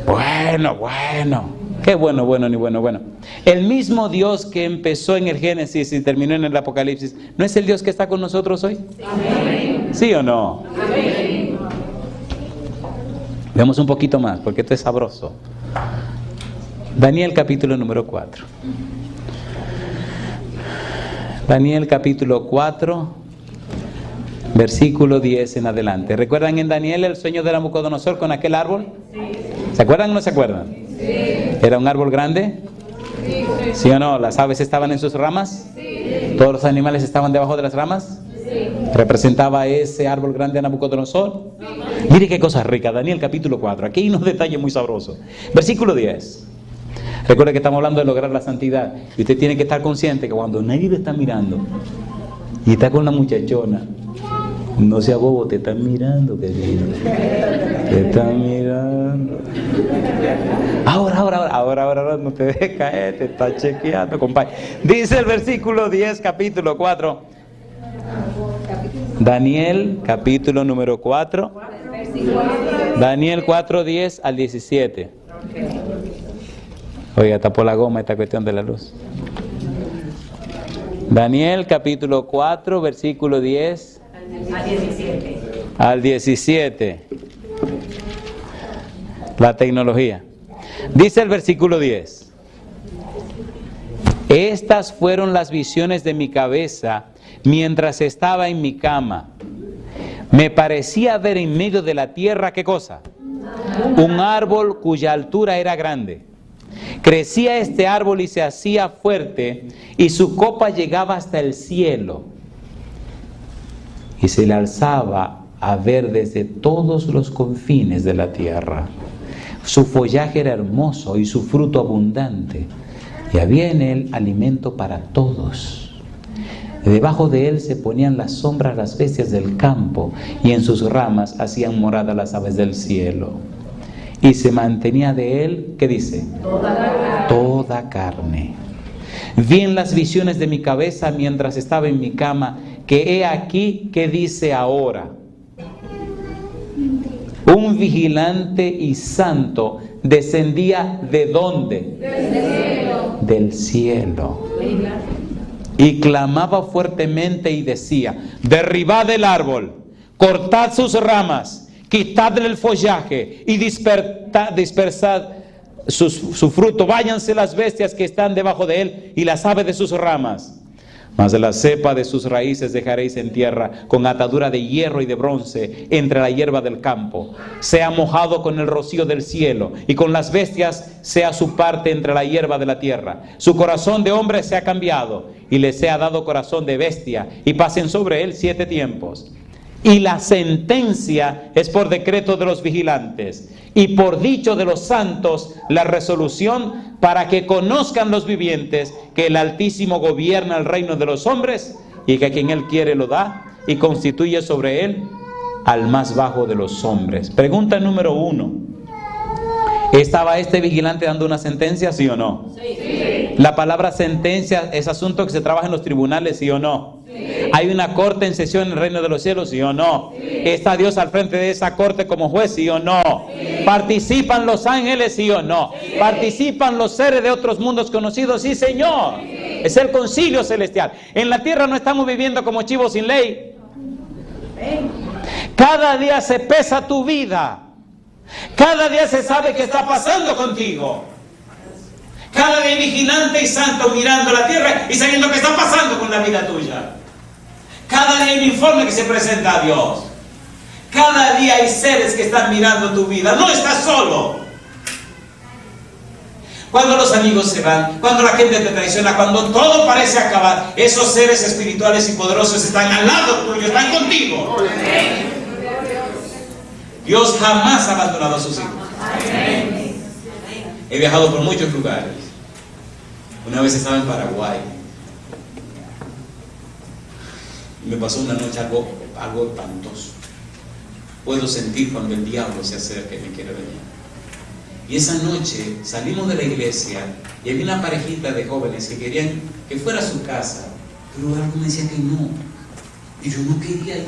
Bueno. Qué bueno, ni bueno. El mismo Dios que empezó en el Génesis y terminó en el Apocalipsis, ¿no es el Dios que está con nosotros hoy? Amén. ¿Sí o no? Amén. Veamos un poquito más, porque esto es sabroso. Daniel capítulo número 4. Daniel capítulo 4, versículo 10 en adelante. ¿Recuerdan en Daniel el sueño de Nabucodonosor con aquel árbol? Sí. ¿Se acuerdan o no se acuerdan? Sí. ¿Era un árbol grande? Sí. ¿Sí o no? ¿Las aves estaban en sus ramas? Sí. ¿Todos los animales estaban debajo de las ramas? Sí. ¿Representaba ese árbol grande a Nabucodonosor? Sí. Mire qué cosa rica, Daniel capítulo 4. Aquí hay unos detalles muy sabrosos. Versículo 10. Recuerde que estamos hablando de lograr la santidad. Y usted tiene que estar consciente que cuando nadie lo está mirando y está con la muchachona, no sea bobo, te están mirando, querido. Te están mirando. Ahora, no te dejes caer, te está chequeando, compadre. Dice el versículo 10, capítulo 4. Daniel, capítulo número 4. Daniel 4, 10 al 17. Oiga, tapó la goma esta cuestión de la luz. Daniel capítulo 4, versículo 10 al 17. La tecnología. Dice el versículo 10. Estas fueron las visiones de mi cabeza mientras estaba en mi cama. Me parecía ver en medio de la tierra, ¿qué cosa? Un árbol cuya altura era grande. Crecía este árbol y se hacía fuerte, y su copa llegaba hasta el cielo, y se le alzaba a ver desde todos los confines de la tierra. Su follaje era hermoso y su fruto abundante, y había en él alimento para todos. Debajo de él se ponían las sombras las bestias del campo, y en sus ramas hacían morada las aves del cielo. Y se mantenía de él, ¿qué dice? Toda carne. Vi en las visiones de mi cabeza mientras estaba en mi cama, que he aquí que dice ahora. Un vigilante y santo descendía ¿de dónde? Del cielo. Y clamaba fuertemente y decía: derribad el árbol, cortad sus ramas, quitadle el follaje y dispersad su fruto. Váyanse las bestias que están debajo de él y las aves de sus ramas. Mas la cepa de sus raíces dejaréis en tierra, con atadura de hierro y de bronce entre la hierba del campo. Sea mojado con el rocío del cielo, y con las bestias sea su parte entre la hierba de la tierra. Su corazón de hombre se ha cambiado, y le sea dado corazón de bestia, y pasen sobre él 7 tiempos. Y la sentencia es por decreto de los vigilantes, y por dicho de los santos la resolución, para que conozcan los vivientes que el Altísimo gobierna el reino de los hombres, y que a quien él quiere lo da, y constituye sobre él al más bajo de los hombres. Pregunta número 1. ¿Estaba este vigilante dando una sentencia, sí o no? Sí. La palabra sentencia es asunto que se trabaja en los tribunales, ¿sí o no? Sí. ¿Hay una corte en sesión en el reino de los cielos? ¿Sí o no? ¿Está Dios al frente de esa corte como juez? ¿Sí o no? ¿Participan los ángeles? ¿Sí o no? ¿Participan los seres de otros mundos conocidos? Sí, Señor. Es el concilio celestial. En la tierra no estamos viviendo como chivos sin ley. Cada día se pesa tu vida. Cada día se sabe qué está pasando contigo. Cada día vigilante y santo mirando la tierra y sabiendo qué está pasando con la vida tuya. Cada día hay un informe que se presenta a Dios. Cada día hay seres que están mirando tu vida. No estás solo. Cuando los amigos se van, cuando la gente te traiciona, cuando todo parece acabar, esos seres espirituales y poderosos están al lado tuyo, están contigo. Dios jamás ha abandonado a sus hijos. He viajado por muchos lugares. Una vez estaba en Paraguay y me pasó una noche algo espantoso. Puedo sentir cuando el diablo se acerca y me quiere venir. Y esa noche salimos de la iglesia y había una parejita de jóvenes que querían que fuera a su casa, pero algo me decía que no, y yo no quería ir,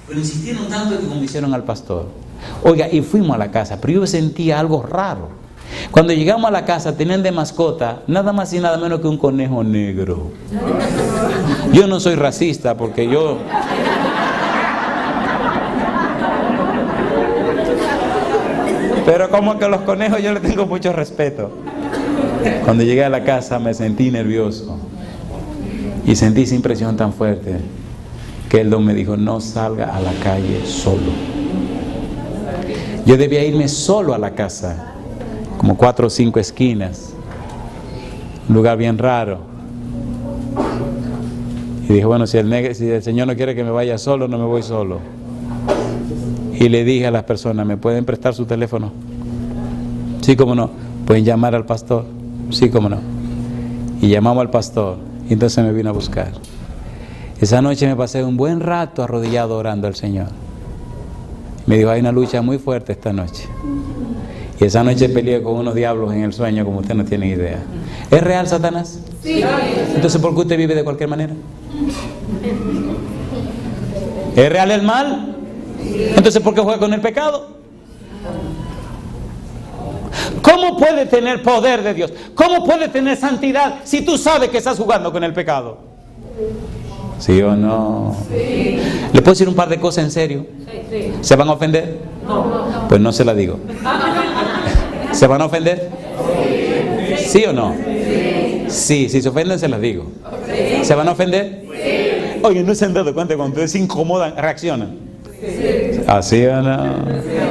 pero insistieron tanto que convencieron al pastor. Oiga, y fuimos a la casa, pero yo sentía algo raro. Cuando llegamos a la casa tenían de mascota nada más y nada menos que un conejo negro. Yo no soy racista porque yo... Pero como que los conejos yo les tengo mucho respeto. Cuando llegué a la casa me sentí nervioso y sentí esa impresión tan fuerte que el don me dijo: no salga a la calle solo. Yo debía irme solo a la casa, como 4 o 5 esquinas, un lugar bien raro. Y dije: bueno, si el Señor no quiere que me vaya solo, no me voy solo. Y le dije a las personas: ¿me pueden prestar su teléfono? Sí, cómo no. ¿Pueden llamar al pastor? Sí, cómo no. Y llamamos al pastor, y entonces me vino a buscar. Esa noche me pasé un buen rato arrodillado orando al Señor. Me dijo: hay una lucha muy fuerte esta noche. Y esa noche peleé con unos diablos en el sueño como usted no tiene idea. ¿Es real Satanás? Sí. Entonces, ¿por qué usted vive de cualquier manera? ¿Es real el mal? Entonces, ¿por qué juega con el pecado? ¿Cómo puede tener poder de Dios? ¿Cómo puede tener santidad si tú sabes que estás jugando con el pecado? ¿Sí o no? Sí. ¿Le puedo decir un par de cosas en serio? Sí. ¿Se van a ofender? No. Pues no se la digo. ¿Se van a ofender? ¿Sí o no? Sí, si se ofenden se las digo. ¿Se van a ofender? Sí. Oye, ¿no se han dado cuenta cuando ustedes se incomodan, reaccionan? Sí. ¿Así o no?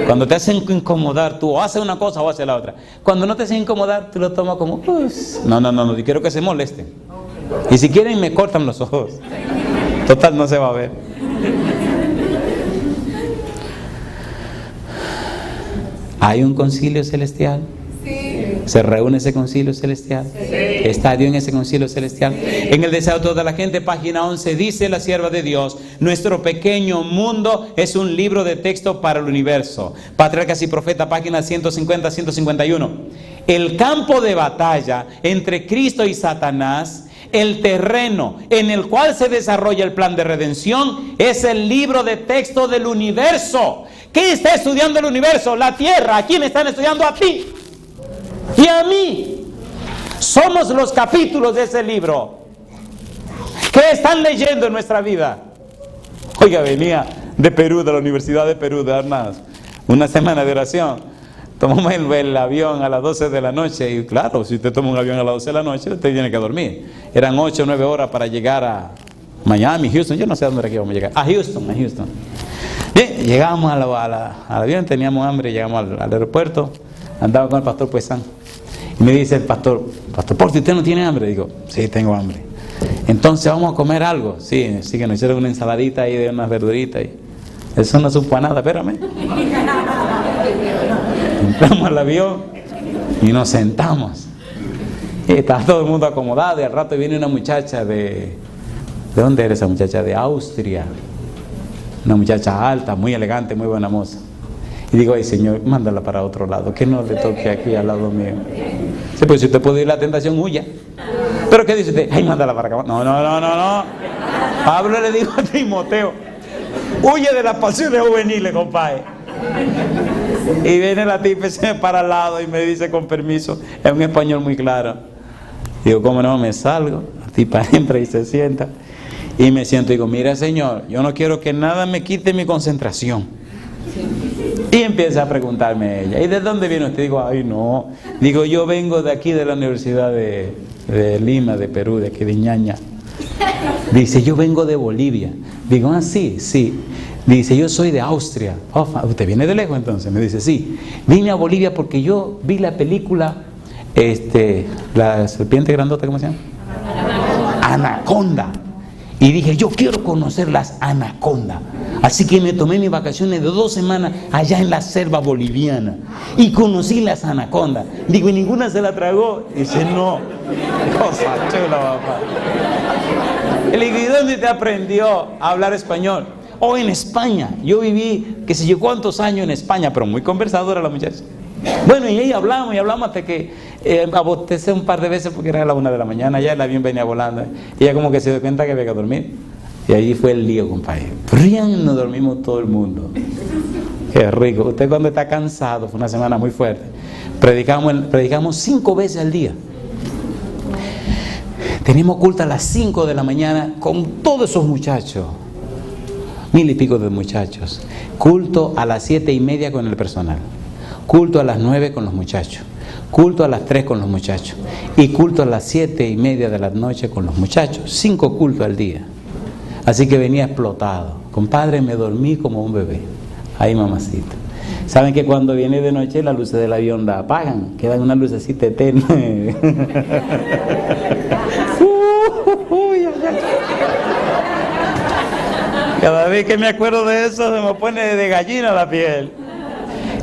Cuando te hacen incomodar, tú o haces una cosa o haces la otra. Cuando no te hacen incomodar, tú lo tomas como pues. No, yo quiero que se molesten. Y si quieren me cortan los ojos. Total, no se va a ver. ¿Hay un concilio celestial? Sí. ¿Se reúne ese concilio celestial? Sí. ¿Está Dios en ese concilio celestial? Sí. En el deseo de toda la gente, página 11, dice la sierva de Dios: nuestro pequeño mundo es un libro de texto para el universo. Patriarcas y Profetas, página 150-151. El campo de batalla entre Cristo y Satanás, el terreno en el cual se desarrolla el plan de redención, es el libro de texto del universo. ¿Quién está estudiando el universo? La tierra. ¿A quién están estudiando? A ti y a mí. Somos los capítulos de ese libro. ¿Qué están leyendo en nuestra vida? Oiga, venía de Perú, de la Universidad de Perú, de Armas, una semana de oración. Tomamos el avión a las 12 de la noche y claro, si usted toma un avión a las 12 de la noche, usted tiene que dormir. Eran 8 o 9 horas para llegar a Miami, Houston, yo no sé a dónde era que íbamos a llegar. A Houston. Bien, llegamos al avión, teníamos hambre, llegamos al aeropuerto, andaba con el pastor Puesán. Y me dice el pastor: Porti, ¿usted no tiene hambre? Digo: sí, tengo hambre. Entonces, ¿vamos a comer algo? Sí, que nos hicieron una ensaladita ahí de unas verduritas. Eso no supo a nada, espérame. Entramos al avión y nos sentamos. Y estaba todo el mundo acomodado y al rato viene una muchacha ¿de dónde era esa muchacha? De Austria. Una muchacha alta, muy elegante, muy buena moza. Y digo: ay Señor, mándala para otro lado, que no le toque aquí al lado mío. Sí, pues si usted puede ir a la tentación, huya. ¿Pero qué dice usted? Ay, mándala para acá. No. Pablo le dijo a Timoteo, huye de las pasiones juveniles, compadre. Y viene la tipa y se me para al lado y me dice con permiso, en un español muy claro. Digo, ¿cómo no? Me salgo. La tipa entra y se sienta. Y me siento y digo, mira señor, yo no quiero que nada me quite mi concentración. Y empieza a preguntarme ella, ¿y de dónde viene usted? Digo, ay no. Digo, yo vengo de aquí de la Universidad de Lima, de Perú, de aquí de Ñaña. Dice, yo vengo de Bolivia. Digo, ah, sí. Dice, yo soy de Austria. Oh, ¿usted viene de lejos entonces? Me dice, sí. Vine a Bolivia porque yo vi la película, la serpiente grandota, ¿cómo se llama? Anaconda. Y dije, yo quiero conocer las anacondas. Así que me tomé mis vacaciones de 2 semanas allá en la selva boliviana. Y conocí las anacondas. Digo, ¿y ninguna se la tragó? Dice, no. Cosa chula, papá. Le digo, ¿y dónde te aprendió a hablar español? O en España. Yo viví, qué sé yo, cuántos años en España, pero muy conversadora la muchacha. Bueno, y ahí hablamos hasta que abostecé un par de veces porque era a la 1 de la mañana, ya el avión venía volando. Y ella como que se dio cuenta que había que dormir. Y ahí fue el lío, compadre. Brian, nos dormimos todo el mundo. Qué rico. Usted cuando está cansado, fue una semana muy fuerte. Predicamos 5 veces al día. Teníamos culto a las 5 de la mañana con todos esos muchachos. 1000 y pico de muchachos. Culto a las 7:30 con el personal. Culto a las 9 con los muchachos. Culto a las 3 con los muchachos. Y culto a las 7:30 de la noche con los muchachos. 5 cultos al día. Así que venía explotado. Compadre, me dormí como un bebé. Ay, mamacita. ¿Saben que cuando viene de noche las luces del avión la apagan? Quedan una lucecita tenue. Cada vez que me acuerdo de eso se me pone de gallina la piel.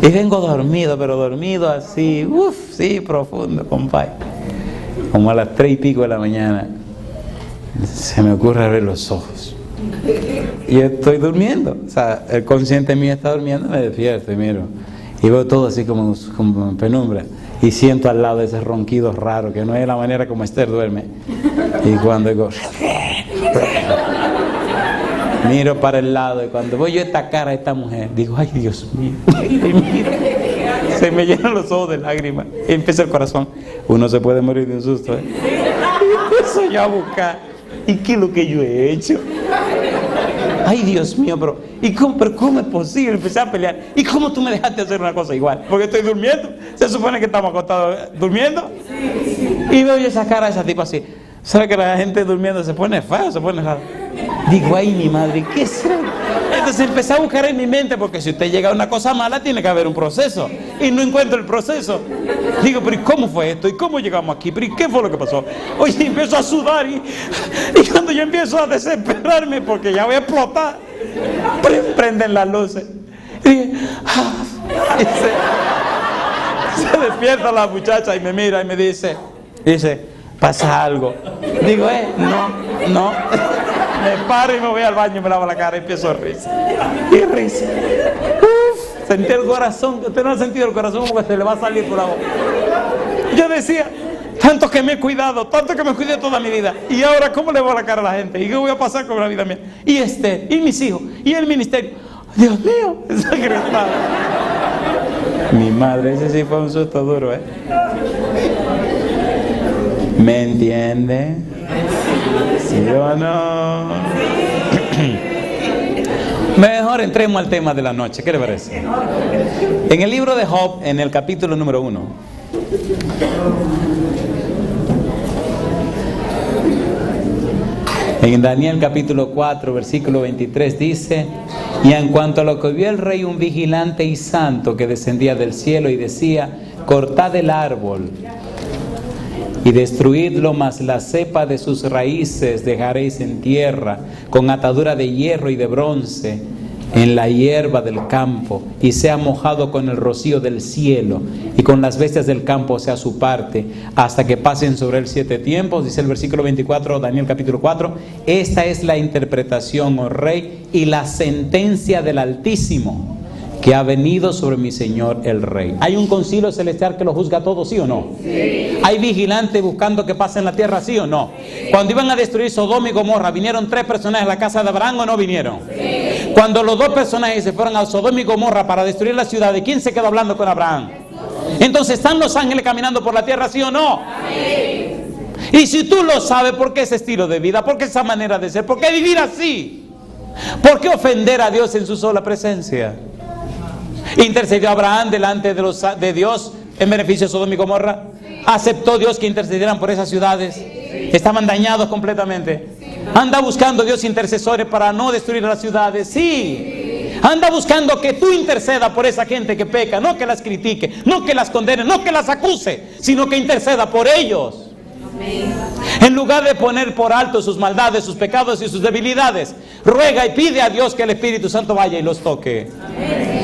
Y vengo dormido, pero dormido así, sí, profundo, compadre. Como a las 3 y pico de la mañana se me ocurre abrir los ojos. Y estoy durmiendo. O sea, el consciente mío está durmiendo, me despierto y miro. Y veo todo así como en penumbra. Y siento al lado ese ronquido raro, que no es la manera como Esther duerme. Y cuando digo, miro para el lado, y cuando veo yo esta cara de esta mujer, digo, ay Dios mío. Y mira, se me llenan los ojos de lágrimas. Y empieza el corazón. Uno se puede morir de un susto, ¿eh? Y empiezo yo a buscar. ¿Y qué es lo que yo he hecho? Ay Dios mío, pero ¿cómo es posible? Empecé a pelear. ¿Y cómo tú me dejaste hacer una cosa igual? Porque estoy durmiendo. Se supone que estamos acostados durmiendo. Y veo yo esa cara de esa tipo así. ¿Sabe que la gente durmiendo se pone feo? Se pone raro. Digo, ay mi madre, ¿qué será? Entonces empecé a buscar en mi mente, porque si usted llega a una cosa mala tiene que haber un proceso. Y no encuentro el proceso. Digo, pero ¿y cómo fue esto? ¿Y cómo llegamos aquí? ¿Pero y qué fue lo que pasó? Oye, empiezo a sudar y cuando yo empiezo a desesperarme porque ya voy a explotar, prenden las luces. Y se despierta la muchacha y me mira y me dice, pasa algo. Digo, no. Me paro y me voy al baño y me lavo la cara y empiezo a risa. Y risa. Sentí el corazón. Usted no ha sentido el corazón como que se le va a salir por la boca. Yo decía, tanto que me he cuidado, tanto que me cuidé toda mi vida. Y ahora, ¿cómo le voy a la cara a la gente? ¿Y qué voy a pasar con la vida mía? Y y mis hijos, y el ministerio. Dios mío, sacrificado. Mi madre, ese sí fue un susto duro, ¿eh? ¿Me entiende? ¿Sí o no? Mejor entremos al tema de la noche. ¿Qué le parece? En el libro de Job, en el capítulo número 1, en Daniel capítulo 4, versículo 23 dice: y en cuanto a lo que vio el rey, un vigilante y santo que descendía del cielo y decía: cortad el árbol y destruidlo, mas la cepa de sus raíces dejaréis en tierra, con atadura de hierro y de bronce, en la hierba del campo, y sea mojado con el rocío del cielo, y con las bestias del campo sea su parte, hasta que pasen sobre él 7 tiempos. Dice el versículo 24, Daniel capítulo 4, esta es la interpretación, oh rey, y la sentencia del Altísimo, que ha venido sobre mi Señor el Rey. ¿Hay un concilio celestial que lo juzga todo, sí o no? Sí. ¿Hay vigilantes buscando que pase en la tierra, sí o no? Sí. Cuando iban a destruir Sodoma y Gomorra, ¿vinieron 3 personajes a la casa de Abraham o no vinieron? Sí. Cuando los 2 personajes se fueron a Sodoma y Gomorra para destruir la ciudad, ¿de quién se quedó hablando con Abraham? Entonces, ¿están los ángeles caminando por la tierra, sí o no? Sí. Y si tú lo sabes, ¿por qué ese estilo de vida? ¿Por qué esa manera de ser? ¿Por qué vivir así? ¿Por qué ofender a Dios en su sola presencia? ¿Intercedió Abraham delante de Dios en beneficio de Sodoma y Gomorra? ¿Aceptó Dios que intercedieran por esas ciudades? ¿Estaban dañados completamente? ¿Anda buscando Dios intercesores para no destruir las ciudades? Sí. Anda buscando que tú intercedas por esa gente que peca, no que las critique, no que las condene, no que las acuse, sino que interceda por ellos. En lugar de poner por alto sus maldades, sus pecados y sus debilidades, ruega y pide a Dios que el Espíritu Santo vaya y los toque.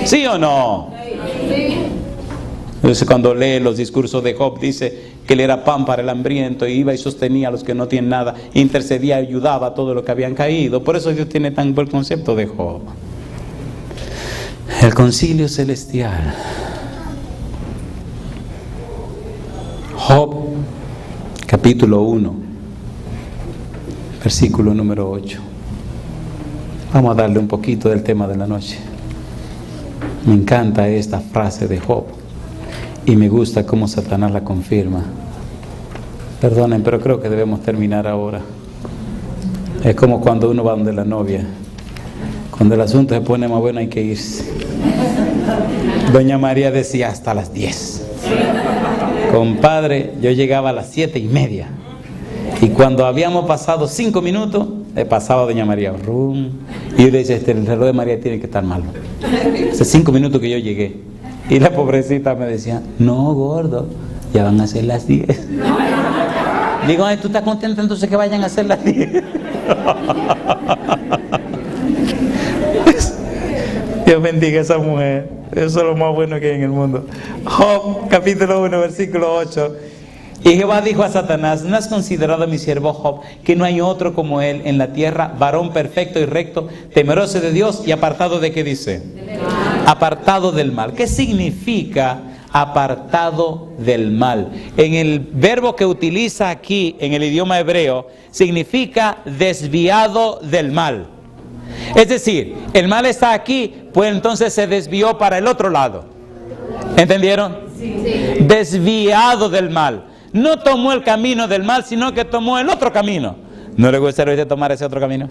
¿Sí o no? Entonces, cuando lee los discursos de Job, dice que él era pan para el hambriento, y iba y sostenía a los que no tienen nada, intercedía y ayudaba a todos los que habían caído. Por eso Dios tiene tan buen concepto de Job. El concilio celestial. Job, capítulo 1, versículo número 8. Vamos a darle un poquito del tema de la noche. Me encanta esta frase de Job y me gusta cómo Satanás la confirma. Perdonen, pero creo que debemos terminar ahora. Es como cuando uno va donde la novia. Cuando el asunto se pone más bueno hay que irse. Doña María decía hasta las 10. Compadre, yo llegaba a las 7:30. Y cuando habíamos pasado 5 minutos, le pasaba a Doña María. Rum, y yo le decía, el reloj de María tiene que estar malo. Hace 5 minutos que yo llegué. Y la pobrecita me decía, no, gordo, ya van a ser las 10. Digo, ay, ¿tú estás contenta entonces que vayan a ser las 10? Dios bendiga a esa mujer. Eso es lo más bueno que hay en el mundo. Job, capítulo 1, versículo 8. Y Jehová dijo a Satanás, ¿no has considerado a mi siervo Job, que no hay otro como él en la tierra, varón perfecto y recto, temeroso de Dios y apartado de qué dice? Apartado del mal. ¿Qué significa apartado del mal? En el verbo que utiliza aquí en el idioma hebreo, significa desviado del mal. Es decir, el mal está aquí, pues entonces se desvió para el otro lado. ¿Entendieron? Sí. Desviado del mal. No tomó el camino del mal, sino que tomó el otro camino. ¿No le gustaría tomar ese otro camino?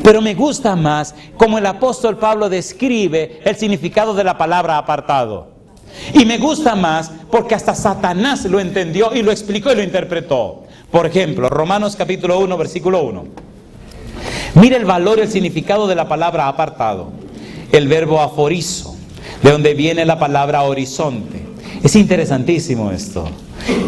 Pero me gusta más como el apóstol Pablo describe el significado de la palabra apartado. Y me gusta más porque hasta Satanás lo entendió y lo explicó y lo interpretó. Por ejemplo, Romanos capítulo 1, versículo 1. Mira el valor y el significado de la palabra apartado. El verbo aforizo, de donde viene la palabra horizonte. Es interesantísimo esto.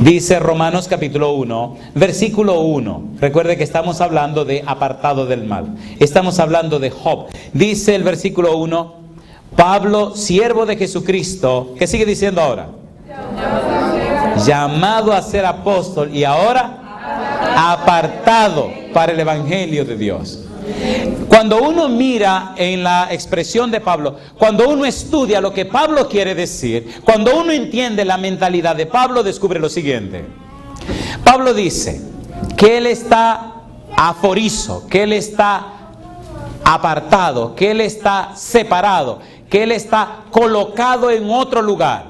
Dice Romanos capítulo 1, versículo 1. Recuerde que estamos hablando de apartado del mal. Estamos hablando de Job. Dice el versículo 1, Pablo, siervo de Jesucristo. ¿Qué sigue diciendo ahora? Llamado a ser apóstol y ahora apartado para el evangelio de Dios. Cuando uno mira en la expresión de Pablo, cuando uno estudia lo que Pablo quiere decir, cuando uno entiende la mentalidad de Pablo, descubre lo siguiente. Pablo dice que él está aforizo, que él está apartado, que él está separado, que él está colocado en otro lugar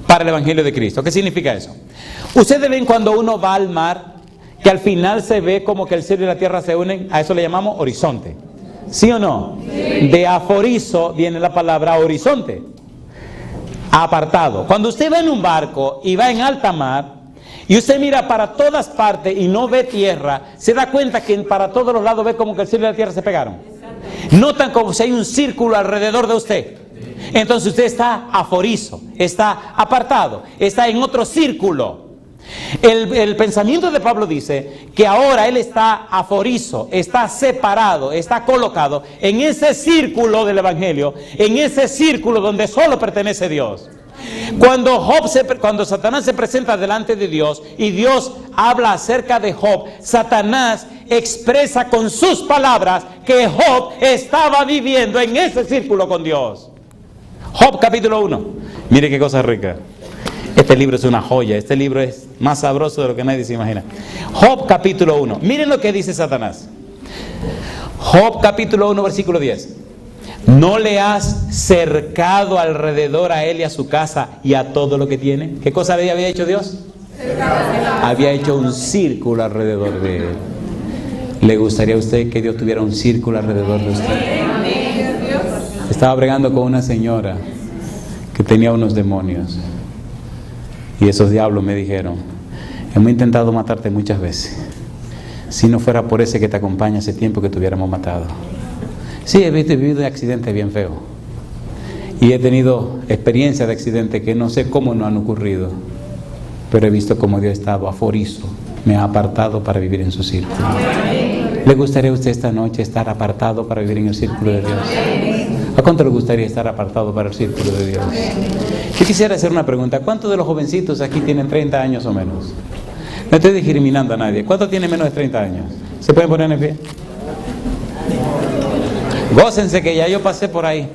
para el evangelio de Cristo. ¿Qué significa eso? Ustedes ven cuando uno va al mar, que al final se ve como que el cielo y la tierra se unen, a eso le llamamos horizonte. ¿Sí o no? Sí. De aforizo viene la palabra horizonte. Apartado. Cuando usted va en un barco y va en alta mar, y usted mira para todas partes y no ve tierra, se da cuenta que para todos los lados ve como que el cielo y la tierra se pegaron. Notan como si hay un círculo alrededor de usted. Entonces usted está aforizo, está apartado, está en otro círculo. El pensamiento de Pablo dice que ahora él está aforizo, está separado, está colocado en ese círculo del evangelio, en ese círculo donde solo pertenece Dios. Cuando Satanás se presenta delante de Dios y Dios habla acerca de Job, Satanás expresa con sus palabras que Job estaba viviendo en ese círculo con Dios. Job capítulo 1. Mire qué cosa rica. Este libro es una joya. Este libro es más sabroso de lo que nadie se imagina. Job capítulo 1. Miren lo que dice Satanás. Job capítulo 1 versículo 10. ¿No le has cercado alrededor a él y a su casa y a todo lo que tiene? ¿Qué cosa había hecho Dios? Había hecho un círculo alrededor de él. ¿Le gustaría a usted que Dios tuviera un círculo alrededor de usted? Estaba bregando con una señora que tenía unos demonios. Y esos diablos me dijeron: hemos intentado matarte muchas veces. Si no fuera por ese que te acompaña, hace tiempo que te hubiéramos matado. Sí, he vivido un accidente bien feo. Y he tenido experiencias de accidentes que no sé cómo no han ocurrido. Pero he visto cómo Dios ha estado aforizo. Me ha apartado para vivir en su círculo. ¿Le gustaría a usted esta noche estar apartado para vivir en el círculo de Dios? ¿A cuánto le gustaría estar apartado para el círculo de Dios? Yo quisiera hacer una pregunta. ¿Cuántos de los jovencitos aquí tienen 30 años o menos? No estoy discriminando a nadie. ¿Cuántos tienen menos de 30 años? ¿Se pueden poner en pie? Gócense que ya yo pasé por ahí.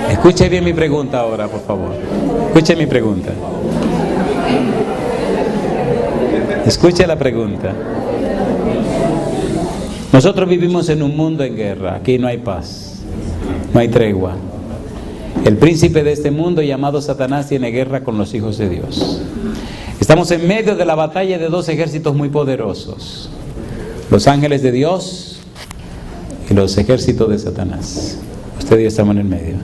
Escuche bien mi pregunta ahora, por favor. Escuche mi pregunta. Escuche la pregunta. Nosotros vivimos en un mundo en guerra. Aquí no hay paz, no hay tregua. El príncipe de este mundo, llamado Satanás, tiene guerra con los hijos de Dios. Estamos en medio de la batalla de dos ejércitos muy poderosos: los ángeles de Dios y los ejércitos de Satanás. Usted y yo estamos en el medio.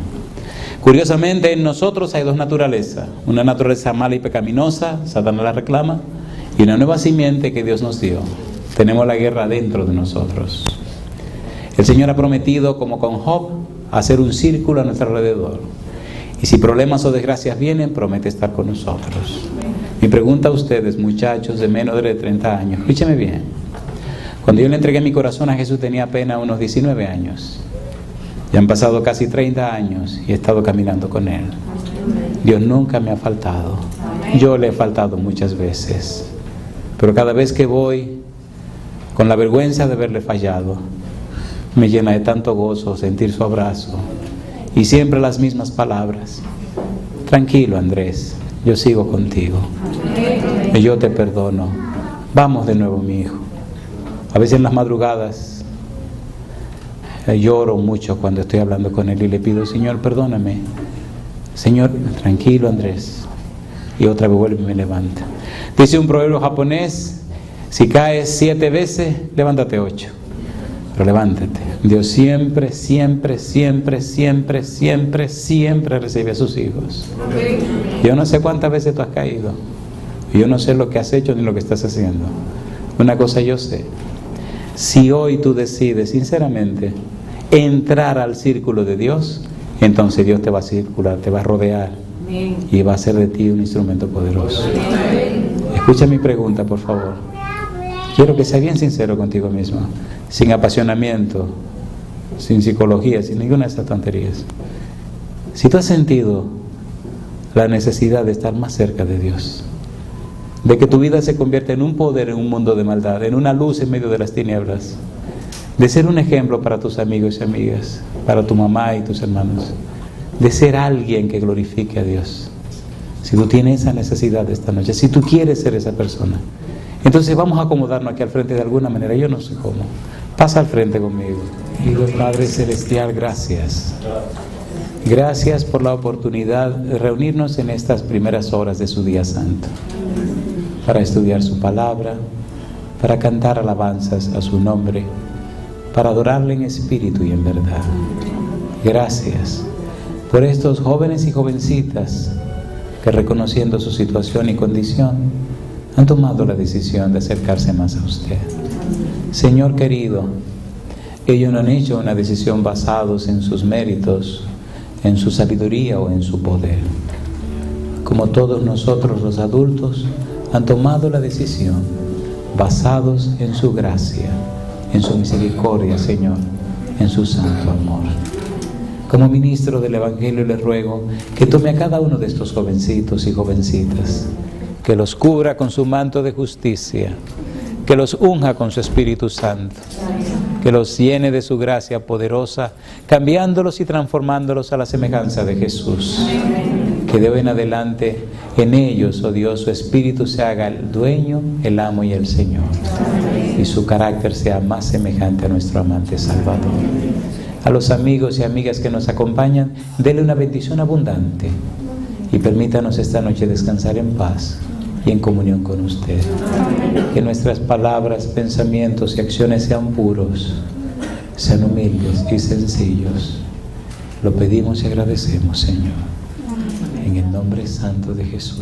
Curiosamente, en nosotros hay dos naturalezas: una naturaleza mala y pecaminosa, Satanás la reclama, y una nueva simiente que Dios nos dio. Tenemos la guerra dentro de nosotros. El Señor ha prometido, como con Job, hacer un círculo a nuestro alrededor. Y si problemas o desgracias vienen, promete estar con nosotros. Mi pregunta a ustedes, muchachos de menos de 30 años, escúcheme bien. Cuando yo le entregué mi corazón a Jesús tenía apenas unos 19 años. Ya han pasado casi 30 años y he estado caminando con Él. Dios nunca me ha faltado. Yo le he faltado muchas veces. Pero cada vez que voy, con la vergüenza de haberle fallado, me llena de tanto gozo sentir su abrazo y siempre las mismas palabras: tranquilo, Andrés, yo sigo contigo, y yo te perdono, vamos de nuevo, mi hijo. A veces en las madrugadas lloro mucho cuando estoy hablando con él y le pido: Señor, perdóname. Señor, tranquilo, Andrés. Y otra vez vuelve y me levanta. Dice un proverbio japonés: si caes 7 veces, levántate 8. Pero levántate. Dios siempre, siempre, siempre, siempre, siempre, siempre recibe a sus hijos. Yo no sé cuántas veces tú has caído. Yo no sé lo que has hecho ni lo que estás haciendo. Una cosa yo sé: si hoy tú decides sinceramente entrar al círculo de Dios, entonces Dios te va a circular, te va a rodear y va a hacer de ti un instrumento poderoso. Escucha mi pregunta, por favor. Quiero que sea bien sincero contigo mismo, sin apasionamiento, sin psicología, sin ninguna de esas tonterías. Si tú has sentido la necesidad de estar más cerca de Dios, de que tu vida se convierta en un poder en un mundo de maldad, en una luz en medio de las tinieblas, de ser un ejemplo para tus amigos y amigas, para tu mamá y tus hermanos, de ser alguien que glorifique a Dios. Si tú tienes esa necesidad esta noche, si tú quieres ser esa persona, entonces vamos a acomodarnos aquí al frente de alguna manera. Yo no sé cómo. Pasa al frente conmigo. Digo: Padre Celestial, gracias. Gracias por la oportunidad de reunirnos en estas primeras horas de su día santo, para estudiar su palabra, para cantar alabanzas a su nombre, para adorarle en espíritu y en verdad. Gracias por estos jóvenes y jovencitas que, reconociendo su situación y condición, han tomado la decisión de acercarse más a usted. Señor querido, ellos no han hecho una decisión basados en sus méritos, en su sabiduría o en su poder. Como todos nosotros los adultos, han tomado la decisión basados en su gracia, en su misericordia, Señor, en su santo amor. Como ministro del Evangelio les ruego que tome a cada uno de estos jovencitos y jovencitas, que los cubra con su manto de justicia, que los unja con su Espíritu Santo, que los llene de su gracia poderosa, cambiándolos y transformándolos a la semejanza de Jesús. Que de hoy en adelante en ellos, oh Dios, su espíritu se haga el dueño, el amo y el Señor. Y su carácter sea más semejante a nuestro amante Salvador. A los amigos y amigas que nos acompañan, denle una bendición abundante y permítanos esta noche descansar en paz y en comunión con usted. Que nuestras palabras, pensamientos y acciones sean puros, sean humildes y sencillos. Lo pedimos y agradecemos, Señor, en el nombre santo de Jesús.